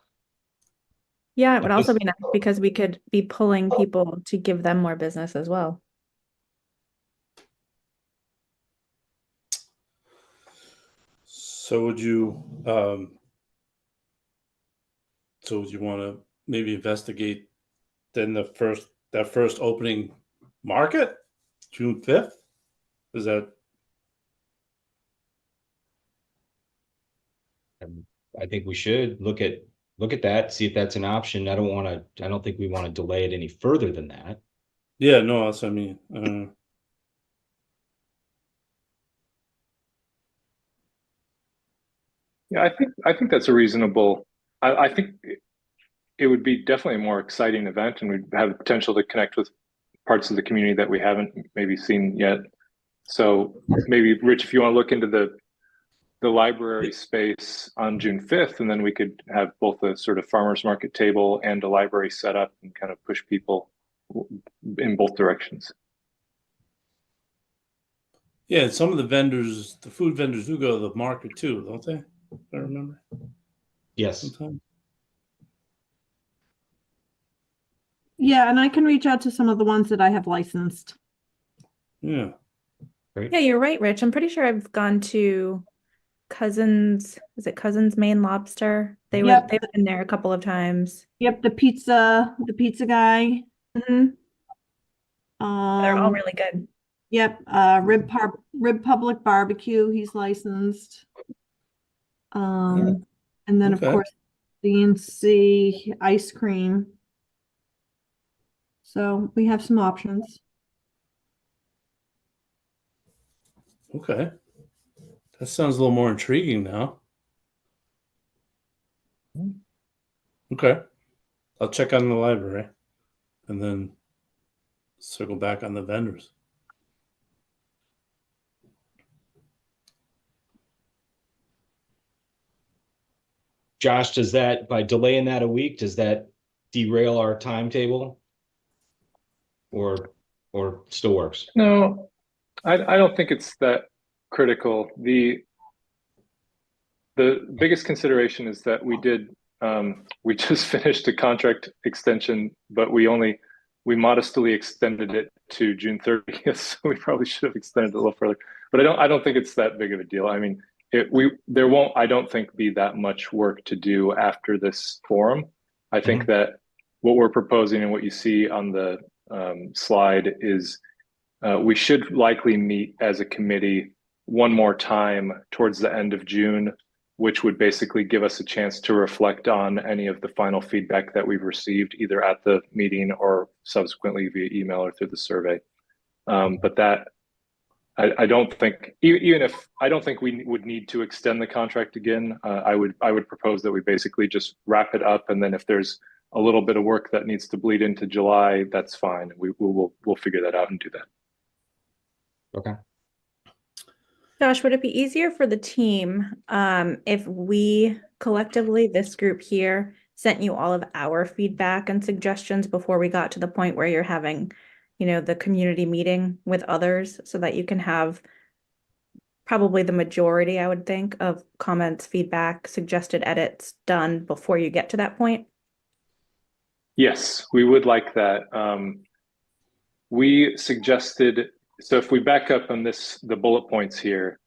Speaker 5: Yeah, it would
Speaker 1: I
Speaker 5: also
Speaker 1: just-
Speaker 5: be nice because we could be pulling people to give them more business as well.
Speaker 3: So would you want to maybe investigate then that first opening market, June 5th? Is that
Speaker 1: I think we should look at that, see if that's an option. I don't think we want to delay it any further than that.
Speaker 3: yeah, no, that's what I mean.
Speaker 7: Yeah, I think that's a reasonable. I think it would be definitely a more exciting event, and we'd have the potential to connect with parts of the community that we haven't maybe seen yet. So maybe, Rich, if you want to look into the library space on June 5th, and then we could have both a sort of farmers market table and a library set up and kind of push people in both directions.
Speaker 3: Yeah, and some of the food vendors do go to the market too, don't they? If I remember
Speaker 1: Yes.
Speaker 3: sometimes.
Speaker 12: Yeah, and I can reach out to some of the ones that I have licensed.
Speaker 3: Yeah.
Speaker 5: Yeah, you're right, Rich. I'm pretty sure I've gone to Cousins. Is it Cousins Maine Lobster?
Speaker 12: Yep.
Speaker 5: They've been there a couple of times.
Speaker 12: Yep, the pizza guy.
Speaker 5: Mhm. They're all
Speaker 12: Um,
Speaker 5: really good.
Speaker 12: yep, Rib Public Barbecue, he's licensed. And then of
Speaker 3: Okay.
Speaker 12: course DNC ice cream. So we have some options.
Speaker 3: Okay. That sounds a little more intriguing now. Okay. I'll check on the library and then circle back on the vendors.
Speaker 1: Josh, does that, by delaying that a week, does that derail our timetable? Or still works?
Speaker 7: No, I don't think it's that critical. The biggest consideration is that we just finished a contract extension, but we modestly extended it to June 30th. So we probably should have extended it a little further. But I don't think it's that big of a deal. I mean, there won't, I don't think, be that much work to do after this forum. I think that what we're proposing and what you see on the slide is we should likely meet as a committee one more time towards the end of June, which would basically give us a chance to reflect on any of the final feedback that we've received, either at the meeting or subsequently via email or through the survey. But that, I don't think, even if I don't think we would need to extend the contract again, I would propose that we basically just wrap it up, and then if there's a little bit of work that needs to bleed into July, that's fine. We'll figure that out and do that.
Speaker 1: Okay.
Speaker 5: Josh, would it be easier for the team if we collectively, this group here, sent you all of our feedback and suggestions before we got to the point where you're having, the community meeting with others, so that you can have probably the majority, I would think, of comments, feedback, suggested edits done before you get to that point?
Speaker 7: Yes, we would like that. We suggested, so if we back up on the bullet points here,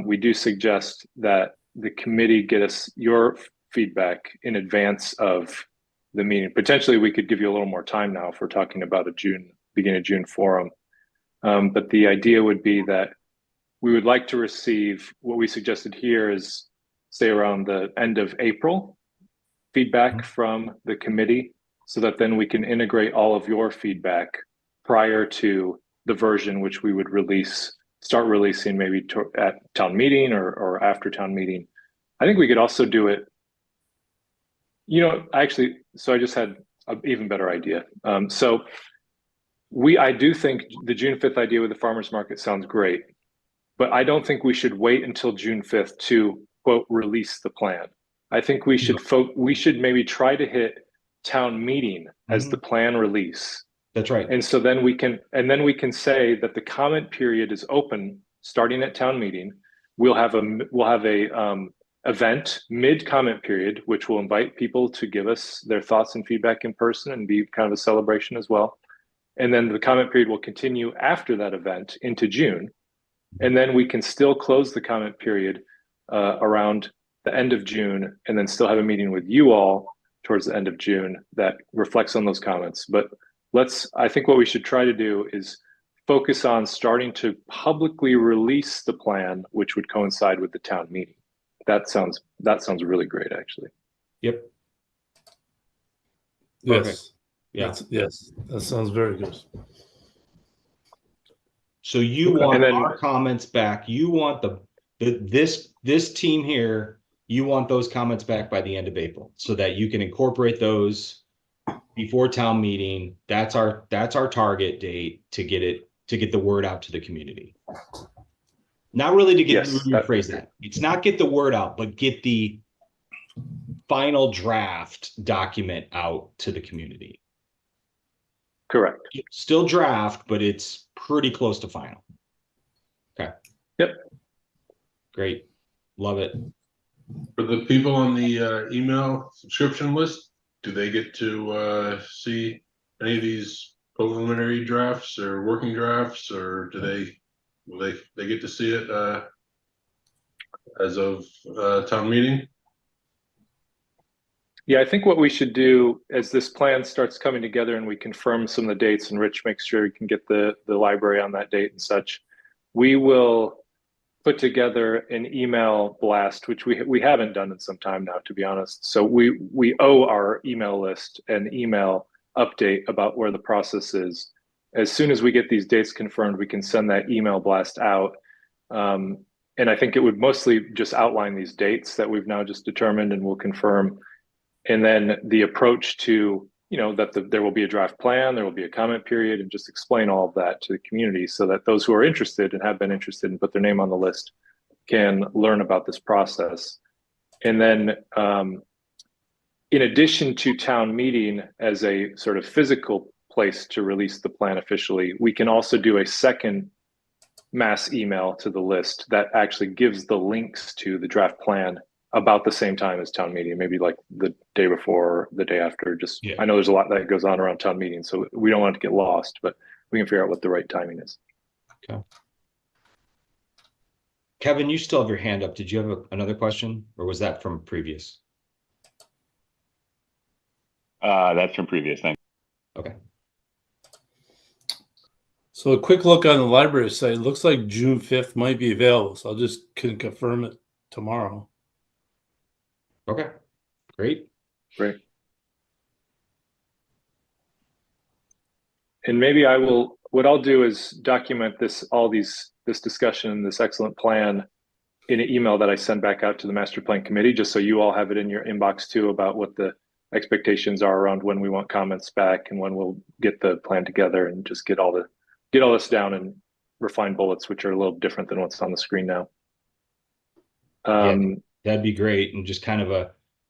Speaker 7: we do suggest that the committee get us your feedback in advance of the meeting. Potentially, we could give you a little more time now if we're talking about a beginning of June forum. But the idea would be that we would like to receive what we suggested here is, say, around the end of April, feedback from the committee, so that then we can integrate all of your feedback prior to the version which we would start releasing maybe at town meeting or after town meeting. I think we could also do it, actually, so I just had an even better idea. I do think the June 5th idea with the farmers market sounds great, but I don't think we should wait until June 5th to, quote, release the plan. I think we should maybe try to hit town meeting as the plan release.
Speaker 1: That's right.
Speaker 7: And so then we can say that the comment period is open starting at town meeting. We'll have a event mid comment period, which will invite people to give us their thoughts and feedback in person and be kind of a celebration as well. And then the comment period will continue after that event into June. And then we can still close the comment period around the end of June, and then still have a meeting with you all towards the end of June that reflects on those comments. But I think what we should try to do is focus on starting to publicly release the plan, which would coincide with the town meeting. That sounds really great, actually.
Speaker 1: Yep.
Speaker 3: Yes.
Speaker 1: Perfect. Yeah.
Speaker 3: Yes. That sounds very good.
Speaker 1: So you want our comments back. You want this team here, you want those comments back by the end of April so that you can incorporate those before town meeting. That's our target date to get the word out to the community. Not really to rephrase that. It's not get the word out, but get the final draft document out to the community.
Speaker 7: Correct.
Speaker 1: Still draft, but it's pretty close to final. Okay.
Speaker 7: Yep.
Speaker 1: Great. Love it.
Speaker 8: For the people on the email subscription list, do they get to see any of these preliminary drafts or working drafts, or will they get to see it as of town meeting?
Speaker 7: Yeah, I think what we should do as this plan starts coming together and we confirm some of the dates, and Rich makes sure we can get the library on that date and such, we will put together an email blast, which we haven't done in some time now, to be honest. So we owe our email list an email update about where the process is. As soon as we get these dates confirmed, we can send that email blast out. And I think it would mostly just outline these dates that we've now just determined and we'll confirm. And then the approach to, that there will be a draft plan, there will be a comment period, and just explain all of that to the community so that those who are interested and have been interested and put their name on the list can learn about this process. And then in addition to town meeting as a sort of physical place to release the plan officially, we can also do a second mass email to the list that actually gives the links to the draft plan about the same time as town meeting, maybe like the day before or the day after. I know there's a lot that goes on around town meeting, so we don't want it to get lost, but we can figure out what the right timing is.
Speaker 1: Okay. Kevin, you still have your hand up. Did you have another question, or was that from previous?
Speaker 11: That's from previous, thanks.
Speaker 1: Okay.
Speaker 3: So a quick look on the library site. It looks like June 5th might be available, so I'll just confirm it tomorrow.
Speaker 1: Okay, great.
Speaker 7: And maybe what I'll do is document this discussion, this excellent plan in an email that I send back out to the master plan committee, just so you all have it in your inbox too, about what the expectations are around when we want comments back and when we'll get the plan together, and just get all this down and refine bullets, which are a little different than what's on the screen now.
Speaker 1: That'd be great. And just kind of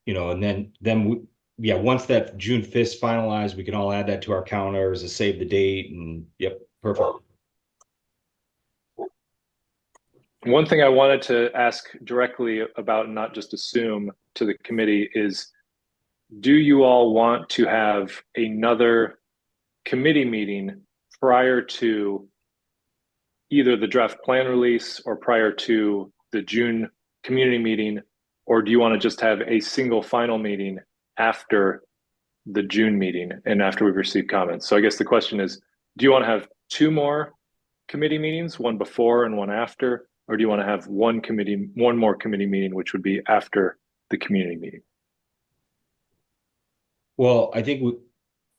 Speaker 1: and then once that June 5th finalized, we can all add that to our calendars to save the date. And yep, perfect.
Speaker 7: One thing I wanted to ask directly about, and not just assume to the committee, is do you all want to have another committee meeting prior to either the draft plan release or prior to the June community meeting, or do you want to just have a single final meeting after the June meeting and after we've received comments. So I guess the question is, do you want to have two more committee meetings, one before and one after, or do you want to have one more committee meeting, which would be after the community meeting?
Speaker 1: Well, I think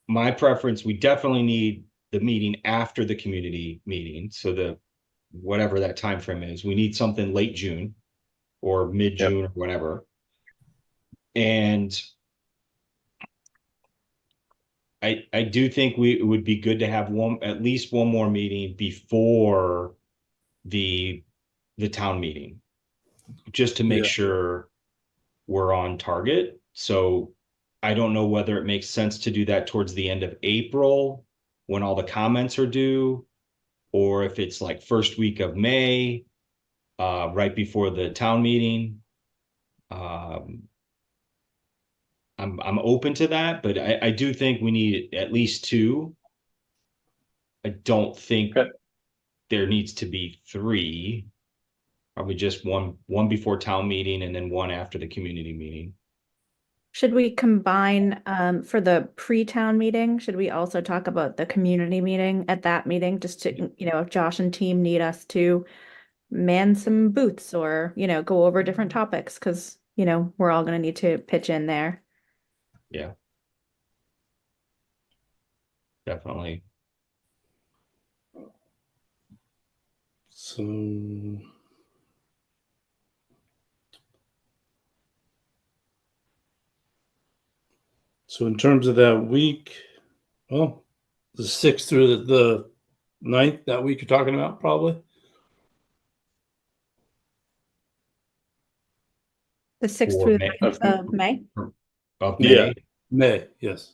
Speaker 1: my preference, we definitely need the meeting after the community meeting. So whatever that time frame is, we need something late June or mid-June or whatever. And I do think it would be good to have at least one more meeting before the town meeting, just to make sure we're on target. So I don't know whether it makes sense to do that towards the end of April when all the comments are due, or if it's like first week of May, right before the town meeting. I'm open to that, but I do think we need at least two. I don't think there needs to be three. Probably just one before town meeting and then one after the community meeting.
Speaker 5: Should we combine for the pre-town meeting? Should we also talk about the community meeting at that meeting, just to, if Josh and team need us to man some booths or, go over different topics, because, we're all going to need to pitch in there.
Speaker 1: Yeah. Definitely.
Speaker 3: So in terms of that week, well, the 6th through the 9th, that week you're talking about, probably?
Speaker 5: The 6th
Speaker 1: For
Speaker 5: through
Speaker 1: May.
Speaker 5: the 9th of May?
Speaker 1: Of May?
Speaker 3: Yeah, May, yes.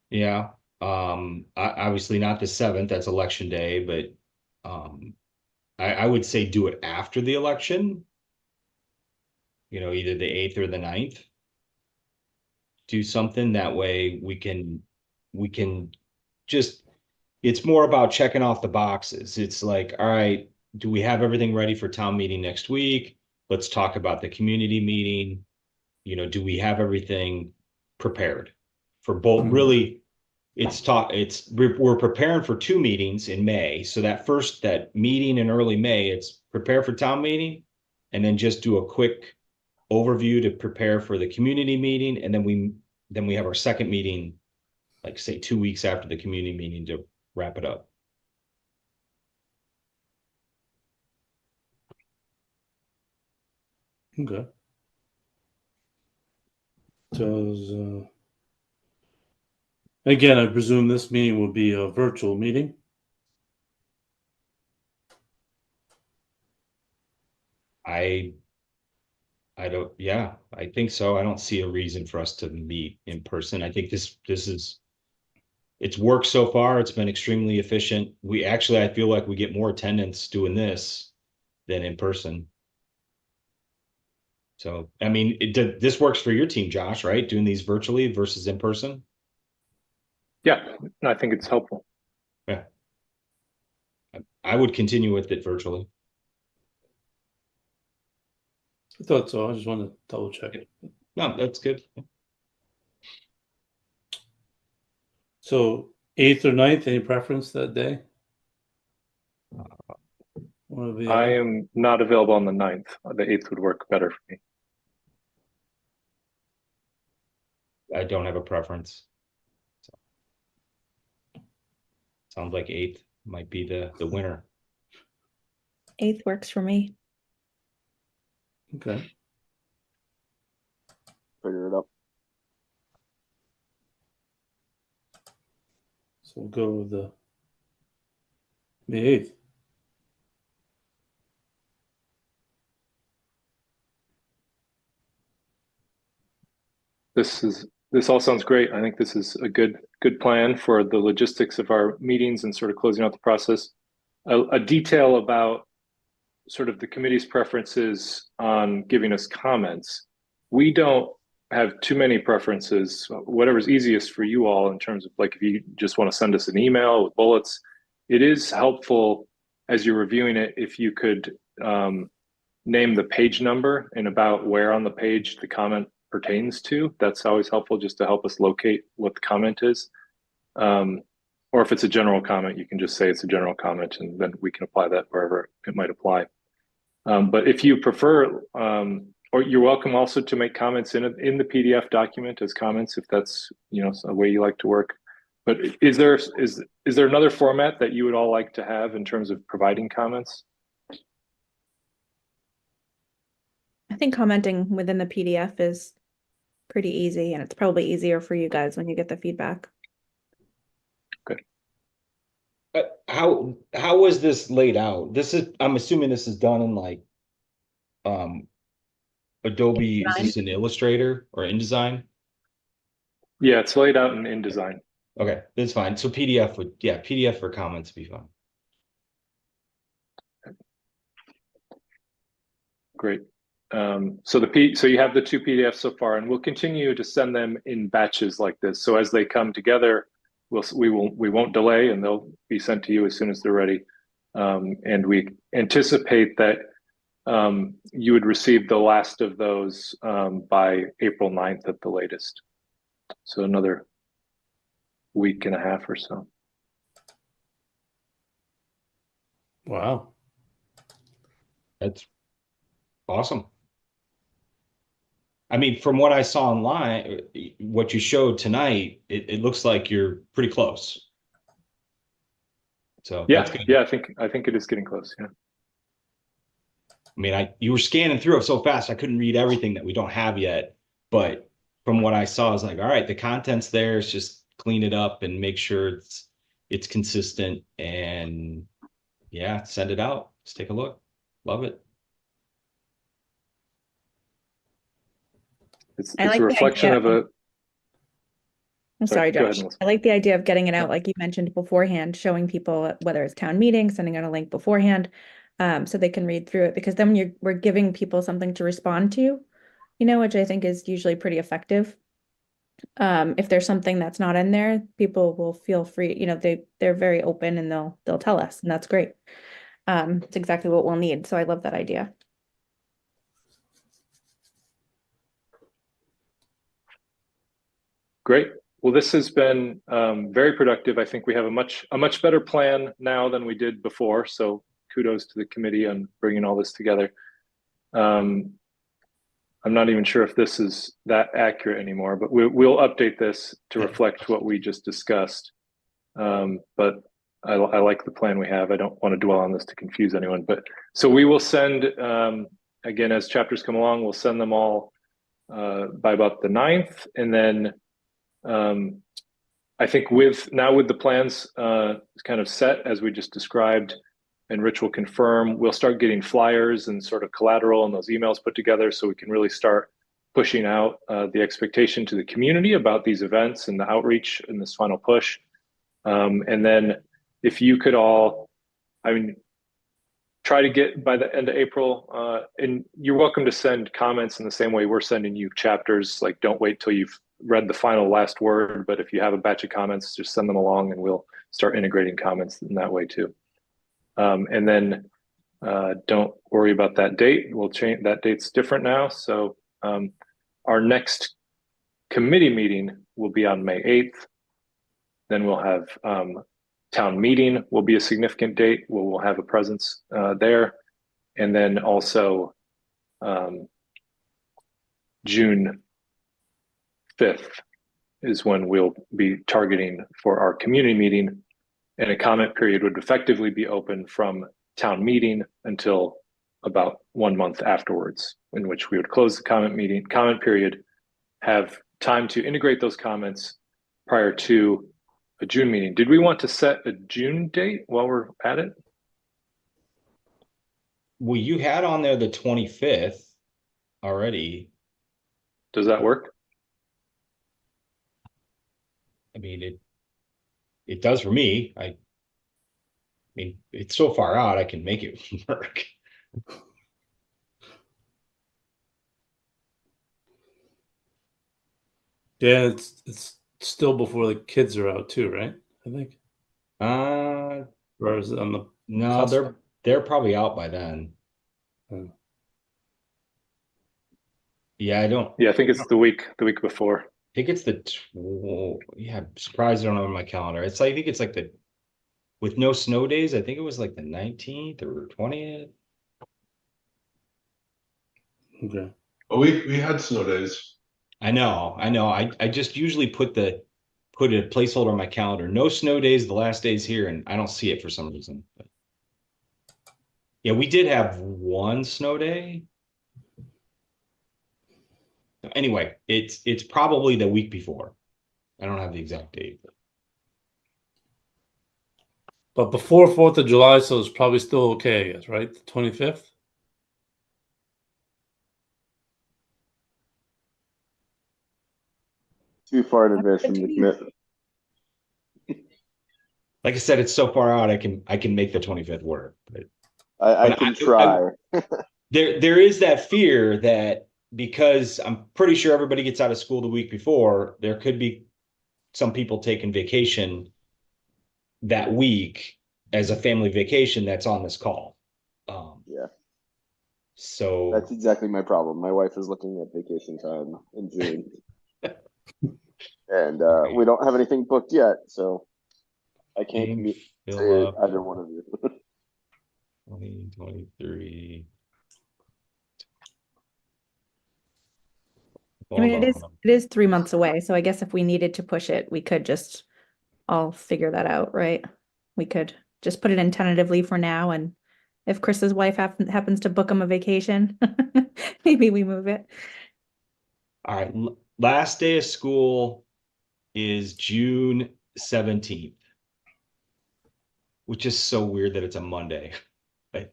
Speaker 1: Yeah. Obviously not the 7th, that's election day, but I would say do it after the election. Either the 8th or the 9th. Do something that way we can just, it's more about checking off the boxes. It's like, all right, do we have everything ready for town meeting next week? Let's talk about the community meeting. Do we have everything prepared for both? Really, we're preparing for two meetings in May. So that meeting in early May, it's prepare for town meeting and then just do a quick overview to prepare for the community meeting. And then we have our second meeting, like say 2 weeks after the community meeting to wrap it up.
Speaker 3: Okay. Does again, I presume this meeting will be a virtual meeting?
Speaker 1: I don't, yeah, I think so. I don't see a reason for us to meet in person. I think it's worked so far. It's been extremely efficient. I feel like we get more attendance doing this than in person. So, I mean, this works for your team, Josh, right? Doing these virtually versus in person?
Speaker 7: Yeah, I think it's helpful.
Speaker 1: Yeah. I would continue with it virtually.
Speaker 3: I thought so. I just wanted to double check it.
Speaker 1: No, that's good.
Speaker 3: So 8th or 9th, any preference that day?
Speaker 7: I am not available on the 9th. The 8th would work better for me.
Speaker 1: I don't have a preference. So, sounds like 8th might be the winner.
Speaker 5: 8th works for me.
Speaker 3: Okay.
Speaker 9: Figure it out.
Speaker 3: So we'll go with the May 8th.
Speaker 7: This all sounds great. I think this is a good plan for the logistics of our meetings and sort of closing out the process. A detail about sort of the committee's preferences on giving us comments. We don't have too many preferences. Whatever's easiest for you all in terms of, like, if you just want to send us an email with bullets, it is helpful as you're reviewing it if you could name the page number and about where on the page the comment pertains to. That's always helpful just to help us locate what the comment is. Or if it's a general comment, you can just say it's a general comment and then we can apply that wherever it might apply. But if you prefer, or you're welcome also to make comments in the PDF document as comments, if that's, you know, a way you like to work. But is there another format that you would all like to have in terms of providing comments?
Speaker 5: I think commenting within the PDF is pretty easy, and it's probably easier for you guys when you get the feedback.
Speaker 1: How was this laid out? I'm assuming this is done in like Adobe. Is this in Illustrator or InDesign?
Speaker 7: Yeah, it's laid out in InDesign.
Speaker 1: Okay, that's fine. So PDF for comments would be fine.
Speaker 7: Great. So you have the 2 PDFs so far, and we'll continue to send them in batches like this. So as they come together, we won't delay, and they'll be sent to you as soon as they're ready. And we anticipate that you would receive the last of those by April 9th at the latest. So another week and a half or so.
Speaker 3: Wow.
Speaker 1: That's awesome. I mean, from what I saw online, what you showed tonight, it looks like you're pretty close. So
Speaker 7: yeah,
Speaker 1: that's good.
Speaker 7: yeah, I think it is getting close. Yeah.
Speaker 1: I mean, you were scanning through it so fast, I couldn't read everything that we don't have yet. But from what I saw, I was like, all right, the content's there. It's just clean it up and make sure it's consistent, and yeah, send it out. Let's take a look. Love it.
Speaker 7: It's
Speaker 5: I like
Speaker 7: a
Speaker 5: the
Speaker 7: reflection
Speaker 5: idea.
Speaker 7: of a.
Speaker 5: I'm sorry,
Speaker 7: go ahead,
Speaker 5: Josh.
Speaker 7: Melissa.
Speaker 5: I like the idea of getting it out, like you mentioned beforehand, showing people whether it's town meeting, sending out a link beforehand, so they can read through it. Because then we're giving people something to respond to, you know, which I think is usually pretty effective. If there's something that's not in there, people will feel free. You know, they're very open and they'll tell us, and that's great. It's exactly what we'll need. So I love that idea.
Speaker 7: Great. Well, this has been very productive. I think we have a much better plan now than we did before. So kudos to the committee on bringing all this together. I'm not even sure if this is that accurate anymore, but we'll update this to reflect what we just discussed. But I like the plan we have. I don't want to dwell on this to confuse anyone. But so we will send, again, as chapters come along, we'll send them all by about the 9th. And then I think with the plans kind of set as we just described, and Rich will confirm, we'll start getting flyers and sort of collateral and those emails put together so we can really start pushing out the expectation to the community about these events and the outreach in this final push. And then if you could all, I mean, try to get by the end of April, and you're welcome to send comments in the same way we're sending you chapters. Like, don't wait till you've read the final last word, but if you have a batch of comments, just send them along and we'll start integrating comments in that way too. And then don't worry about that date. We'll change, that date's different now. So our next committee meeting will be on May 8th. Then we'll have town meeting will be a significant date. We'll have a presence there. And then also June 5th is when we'll be targeting for our community meeting, and a comment period would effectively be open from town meeting until about 1 month afterwards, in which we would close the comment period, have time to integrate those comments prior to a June meeting. Did we want to set a June date while we're at it?
Speaker 1: Well, you had on there the 25th already.
Speaker 7: Does that work?
Speaker 1: I mean, it does for me. I mean, it's so far out, I can make it work.
Speaker 3: Yeah, it's still before the kids are out too, right? I think. Or is it on the
Speaker 1: No,
Speaker 3: cusp?
Speaker 1: they're probably out by then. Yeah, I don't.
Speaker 7: Yeah, I think it's the week before.
Speaker 1: I think it's yeah, I'm surprised I don't have it on my calendar. It's like, I think it's like with no snow days, I think it was like the 19th or 20th.
Speaker 3: Okay.
Speaker 8: Oh, we had snow days.
Speaker 1: I know. I just usually put a placeholder on my calendar. No snow days, the last days here, and I don't see it for some reason. But yeah, we did have one snow day. Anyway, it's probably the week before. I don't have the exact date.
Speaker 3: But before 4th of July, so it's probably still okay, I guess, right? The 25th?
Speaker 9: Too far in advance from the commitment.
Speaker 1: Like I said, it's so far out. I can make the 25th work. But
Speaker 9: I can try.
Speaker 1: there is that fear that because I'm pretty sure everybody gets out of school the week before, there could be some people taking vacation that week as a family vacation that's on this call.
Speaker 9: Yeah.
Speaker 1: So
Speaker 9: That's exactly my problem. My wife is looking at vacation time in June. And we don't have anything booked yet, so I can't commit to either one of you.
Speaker 1: 2023.
Speaker 5: I mean, it is 3 months away, so I guess if we needed to push it, we could just all figure that out, right? We could just put it in tentatively for now, and if Chris's wife happens to book him a vacation, maybe we move it.
Speaker 1: All right. Last day of school is June 17th, which is so weird that it's a Monday. Right?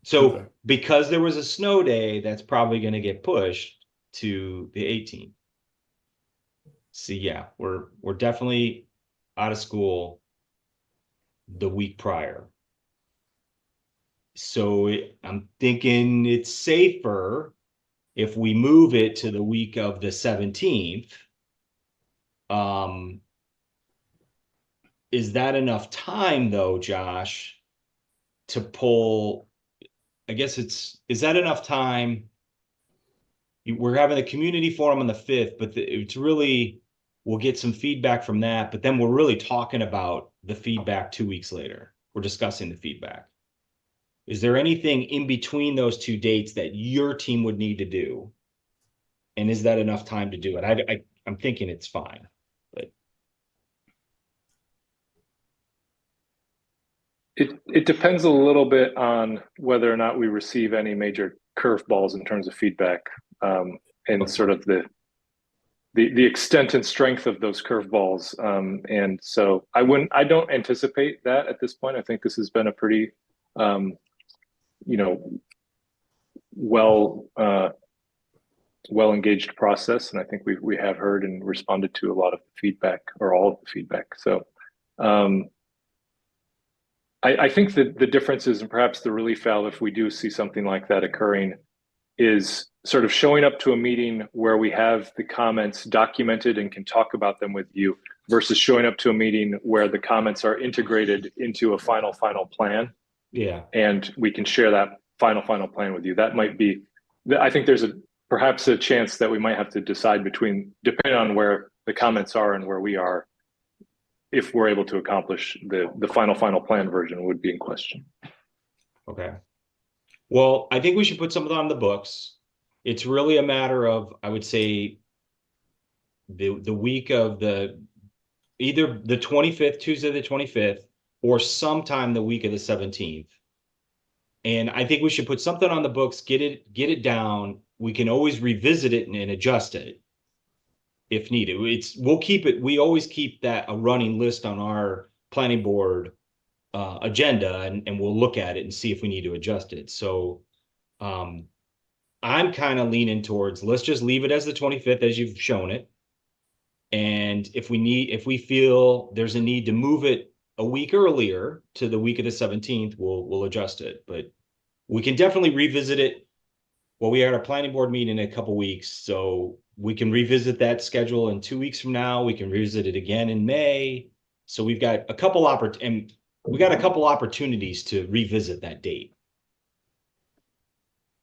Speaker 1: So because there was a snow day, that's probably going to get pushed to the 18th. See, yeah, we're definitely out of school the week prior. So I'm thinking it's safer if we move it to the week of the 17th. Is that enough time though, Josh, to pull? I guess is that enough time? We're having a community forum on the 5th, but it's really, we'll get some feedback from that, but then we're really talking about the feedback 2 weeks later. We're discussing the feedback. Is there anything in between those two dates that your team would need to do? And is that enough time to do it? I'm thinking it's fine, but
Speaker 7: It depends a little bit on whether or not we receive any major curveballs in terms of feedback, and sort of the extent and strength of those curveballs. And so I don't anticipate that at this point. I think this has been a pretty, well engaged process, and I think we have heard and responded to a lot of feedback, or all of the feedback. So I think that the difference is, and perhaps the relief valve, if we do see something like that occurring, is sort of showing up to a meeting where we have the comments documented and can talk about them with you, versus showing up to a meeting where the comments are integrated into a final plan.
Speaker 1: yeah.
Speaker 7: And we can share that final plan with you. That might be, I think there's perhaps a chance that we might have to decide between, depending on where the comments are and where we are, if we're able to accomplish the final plan version would be in question.
Speaker 1: Okay. Well, I think we should put something on the books. It's really a matter of, I would say, the week of either the 25th, Tuesday the 25th, or sometime the week of the 17th. And I think we should put something on the books, get it down. We can always revisit it and adjust it if needed. We'll keep it. We always keep that a running list on our planning board agenda, and we'll look at it and see if we need to adjust it. So I'm kind of leaning towards, let's just leave it as the 25th as you've shown it. And if we feel there's a need to move it a week earlier to the week of the 17th, we'll adjust it. But we can definitely revisit it. Well, we are at our planning board meeting in a couple weeks, so we can revisit that schedule in 2 weeks from now. We can revisit it again in May. So we've got a couple opportunities to revisit that date.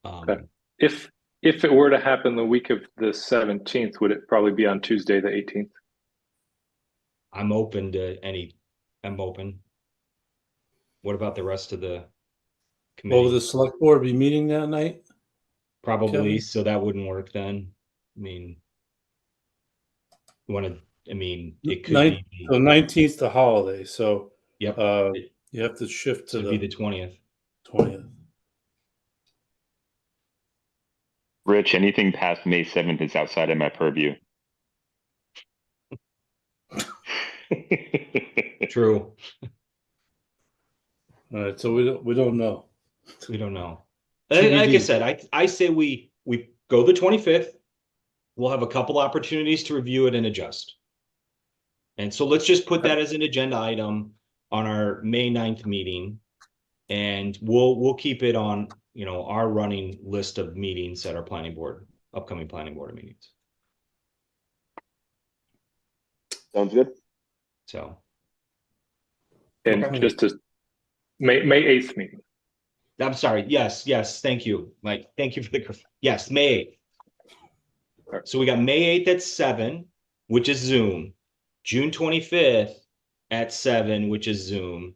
Speaker 7: Okay. If if it were to happen the week of the 17th, would it probably be on Tuesday, the 18th?
Speaker 1: I'm open to any, I'm open. What about the rest of the
Speaker 3: Will the
Speaker 1: committee?
Speaker 3: select board be meeting that night?
Speaker 1: Probably,
Speaker 3: Kevin?
Speaker 1: so that wouldn't work then. I mean, you want to, I mean, it could be,
Speaker 3: So 19th the holiday, so
Speaker 1: yep,
Speaker 3: you have to shift
Speaker 1: so
Speaker 3: to
Speaker 1: it'd be
Speaker 3: the
Speaker 1: the 20th.
Speaker 3: 20th.
Speaker 11: Rich, anything past May 7th is outside of my purview.
Speaker 1: True.
Speaker 3: All right, so we don't know.
Speaker 1: We don't know. Like I
Speaker 3: TBD.
Speaker 1: said, I say we go the 25th. We'll have a couple opportunities to review it and adjust. And so let's just put that as an agenda item on our May 9th meeting. And we'll keep it on, you know, our running list of meetings at our planning board, upcoming planning board meetings.
Speaker 9: Sounds good.
Speaker 1: So,
Speaker 7: And
Speaker 3: Okay.
Speaker 7: just to May 8th meeting.
Speaker 1: I'm sorry. Yes. Thank you, Mike. Thank you for the, yes, May 8th. So we got May 8th at 7, which is Zoom. June 25th at 7, which is Zoom.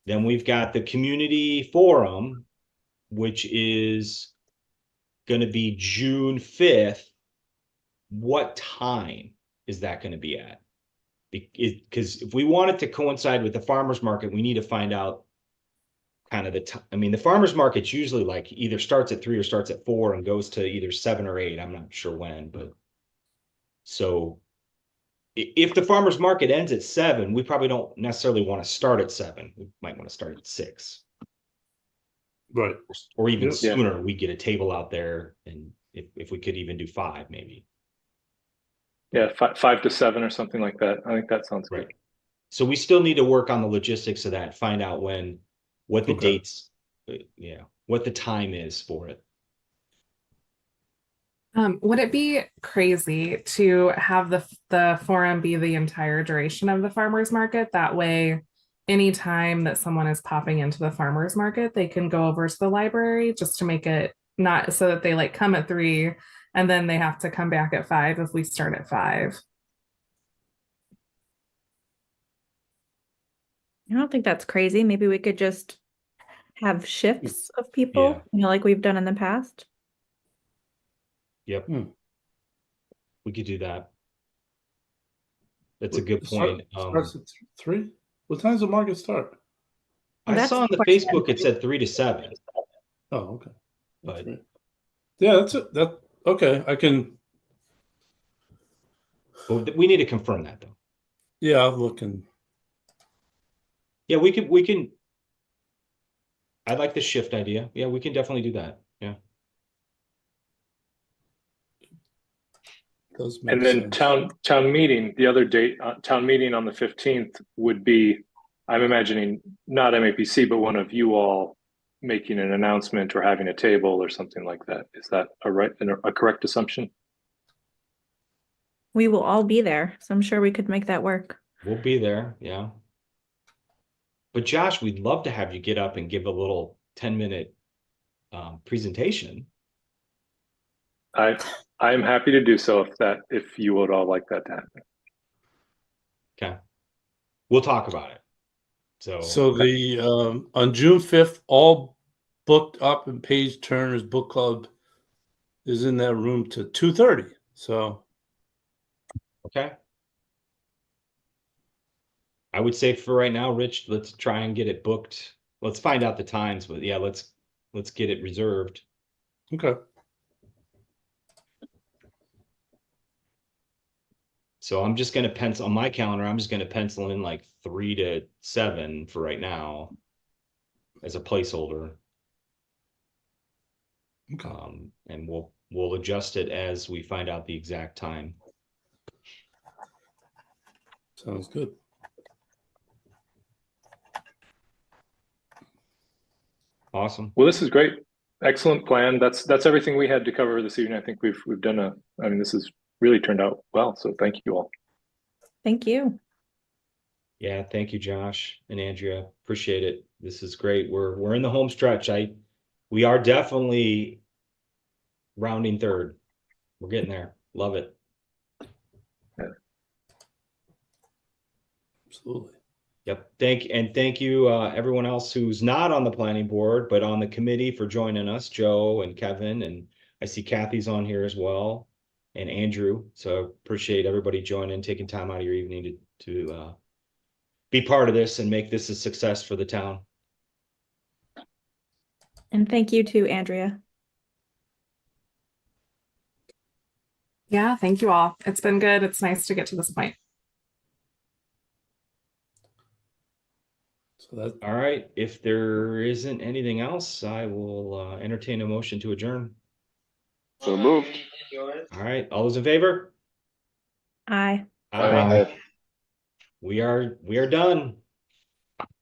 Speaker 1: Then we've got the community forum, which is going to be June 5th. What time is that going to be at? Because if we want it to coincide with the farmers market, we need to find out kind of the time. I mean, the farmers market's usually like either starts at 3 or starts at 4 and goes to either 7 or 8. I'm not sure when, but so if the farmers market ends at 7, we probably don't necessarily want to start at 7. We might want to start at 6.
Speaker 3: Right.
Speaker 1: Or even
Speaker 3: Yep.
Speaker 1: sooner, we get a table out there, and if we could even do 5, maybe.
Speaker 7: Yeah, 5 to 7 or something like that. I think that sounds good.
Speaker 1: Right. So we still need to work on the logistics of that, find out what the
Speaker 3: Okay.
Speaker 1: dates, what the time is for it.
Speaker 6: Would it be crazy to have the forum be the entire duration of the farmers market? That way, anytime that someone is popping into the farmers market, they can go over to the library just to make it not so that they like come at 3 and then they have to come back at 5 if we start at 5.
Speaker 5: I don't think that's crazy. Maybe we could just have shifts of people,
Speaker 1: Yeah.
Speaker 5: you know, like we've done in the past.
Speaker 1: Yep.
Speaker 3: Hmm.
Speaker 1: We could do that. That's a good point.
Speaker 3: Starts at 3. What time does the market start?
Speaker 1: I
Speaker 5: That's
Speaker 1: saw on the
Speaker 5: the question.
Speaker 1: Facebook it said 3 to 7,
Speaker 3: Oh, okay.
Speaker 1: but
Speaker 3: Right. Yeah, that's it. That okay. I can.
Speaker 1: we need to confirm that though.
Speaker 3: Yeah, I'll look and.
Speaker 1: Yeah, we can. I like the shift idea. Yeah, we can definitely do that. Yeah.
Speaker 3: Does make
Speaker 7: And then
Speaker 3: sense.
Speaker 7: town meeting, the other date, town meeting on the 15th would be, I'm imagining not MAPC, but one of you all making an announcement or having a table or something like that. Is that a correct assumption?
Speaker 5: We will all be there, so I'm sure we could make that work.
Speaker 1: We'll be there. Yeah. But Josh, we'd love to have you get up and give a little 10-minute presentation.
Speaker 7: I'm happy to do so if you would all like that to happen.
Speaker 1: Okay. We'll talk about it.
Speaker 3: So the on June 5th, all booked up and Page Turner's book club is in that room to 2:30. So
Speaker 1: okay. I would say for right now, Rich, let's try and get it booked. Let's find out the times, but yeah, let's get it reserved.
Speaker 3: okay.
Speaker 1: So I'm just gonna pencil on my calendar. I'm just gonna pencil in like 3 to 7 for right now as a placeholder.
Speaker 3: Okay.
Speaker 1: And we'll adjust it as we find out the exact time.
Speaker 3: Sounds good.
Speaker 1: Awesome.
Speaker 7: Well, this is great. Excellent plan. That's everything we had to cover this evening. I think we've done I mean, this has really turned out well. So thank you all.
Speaker 5: Thank you.
Speaker 1: Yeah, thank you, Josh and Andrea. Appreciate it. This is great. We're in the home stretch. We are definitely rounding third. We're getting there. Love it.
Speaker 3: Absolutely.
Speaker 1: Yep. Thank you, everyone else who's not on the planning board, but on the committee for joining us, Joe and Kevin, and I see Kathy's on here as well, and Andrew. So appreciate everybody joining, taking time out of your evening to be part of this and make this a success for the town.
Speaker 5: And thank you to Andrea.
Speaker 6: Yeah, thank you all. It's been good. It's nice to get to this point.
Speaker 3: So that,
Speaker 1: All right. If there isn't anything else, I will entertain a motion to adjourn.
Speaker 9: So moved.
Speaker 1: All right. All those in favor?
Speaker 5: Aye.
Speaker 4: Aye.
Speaker 1: We are done.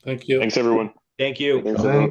Speaker 3: thank you.
Speaker 11: Thanks, everyone.
Speaker 1: Thank you.
Speaker 9: Thanks,
Speaker 4: Aye.
Speaker 9: everyone.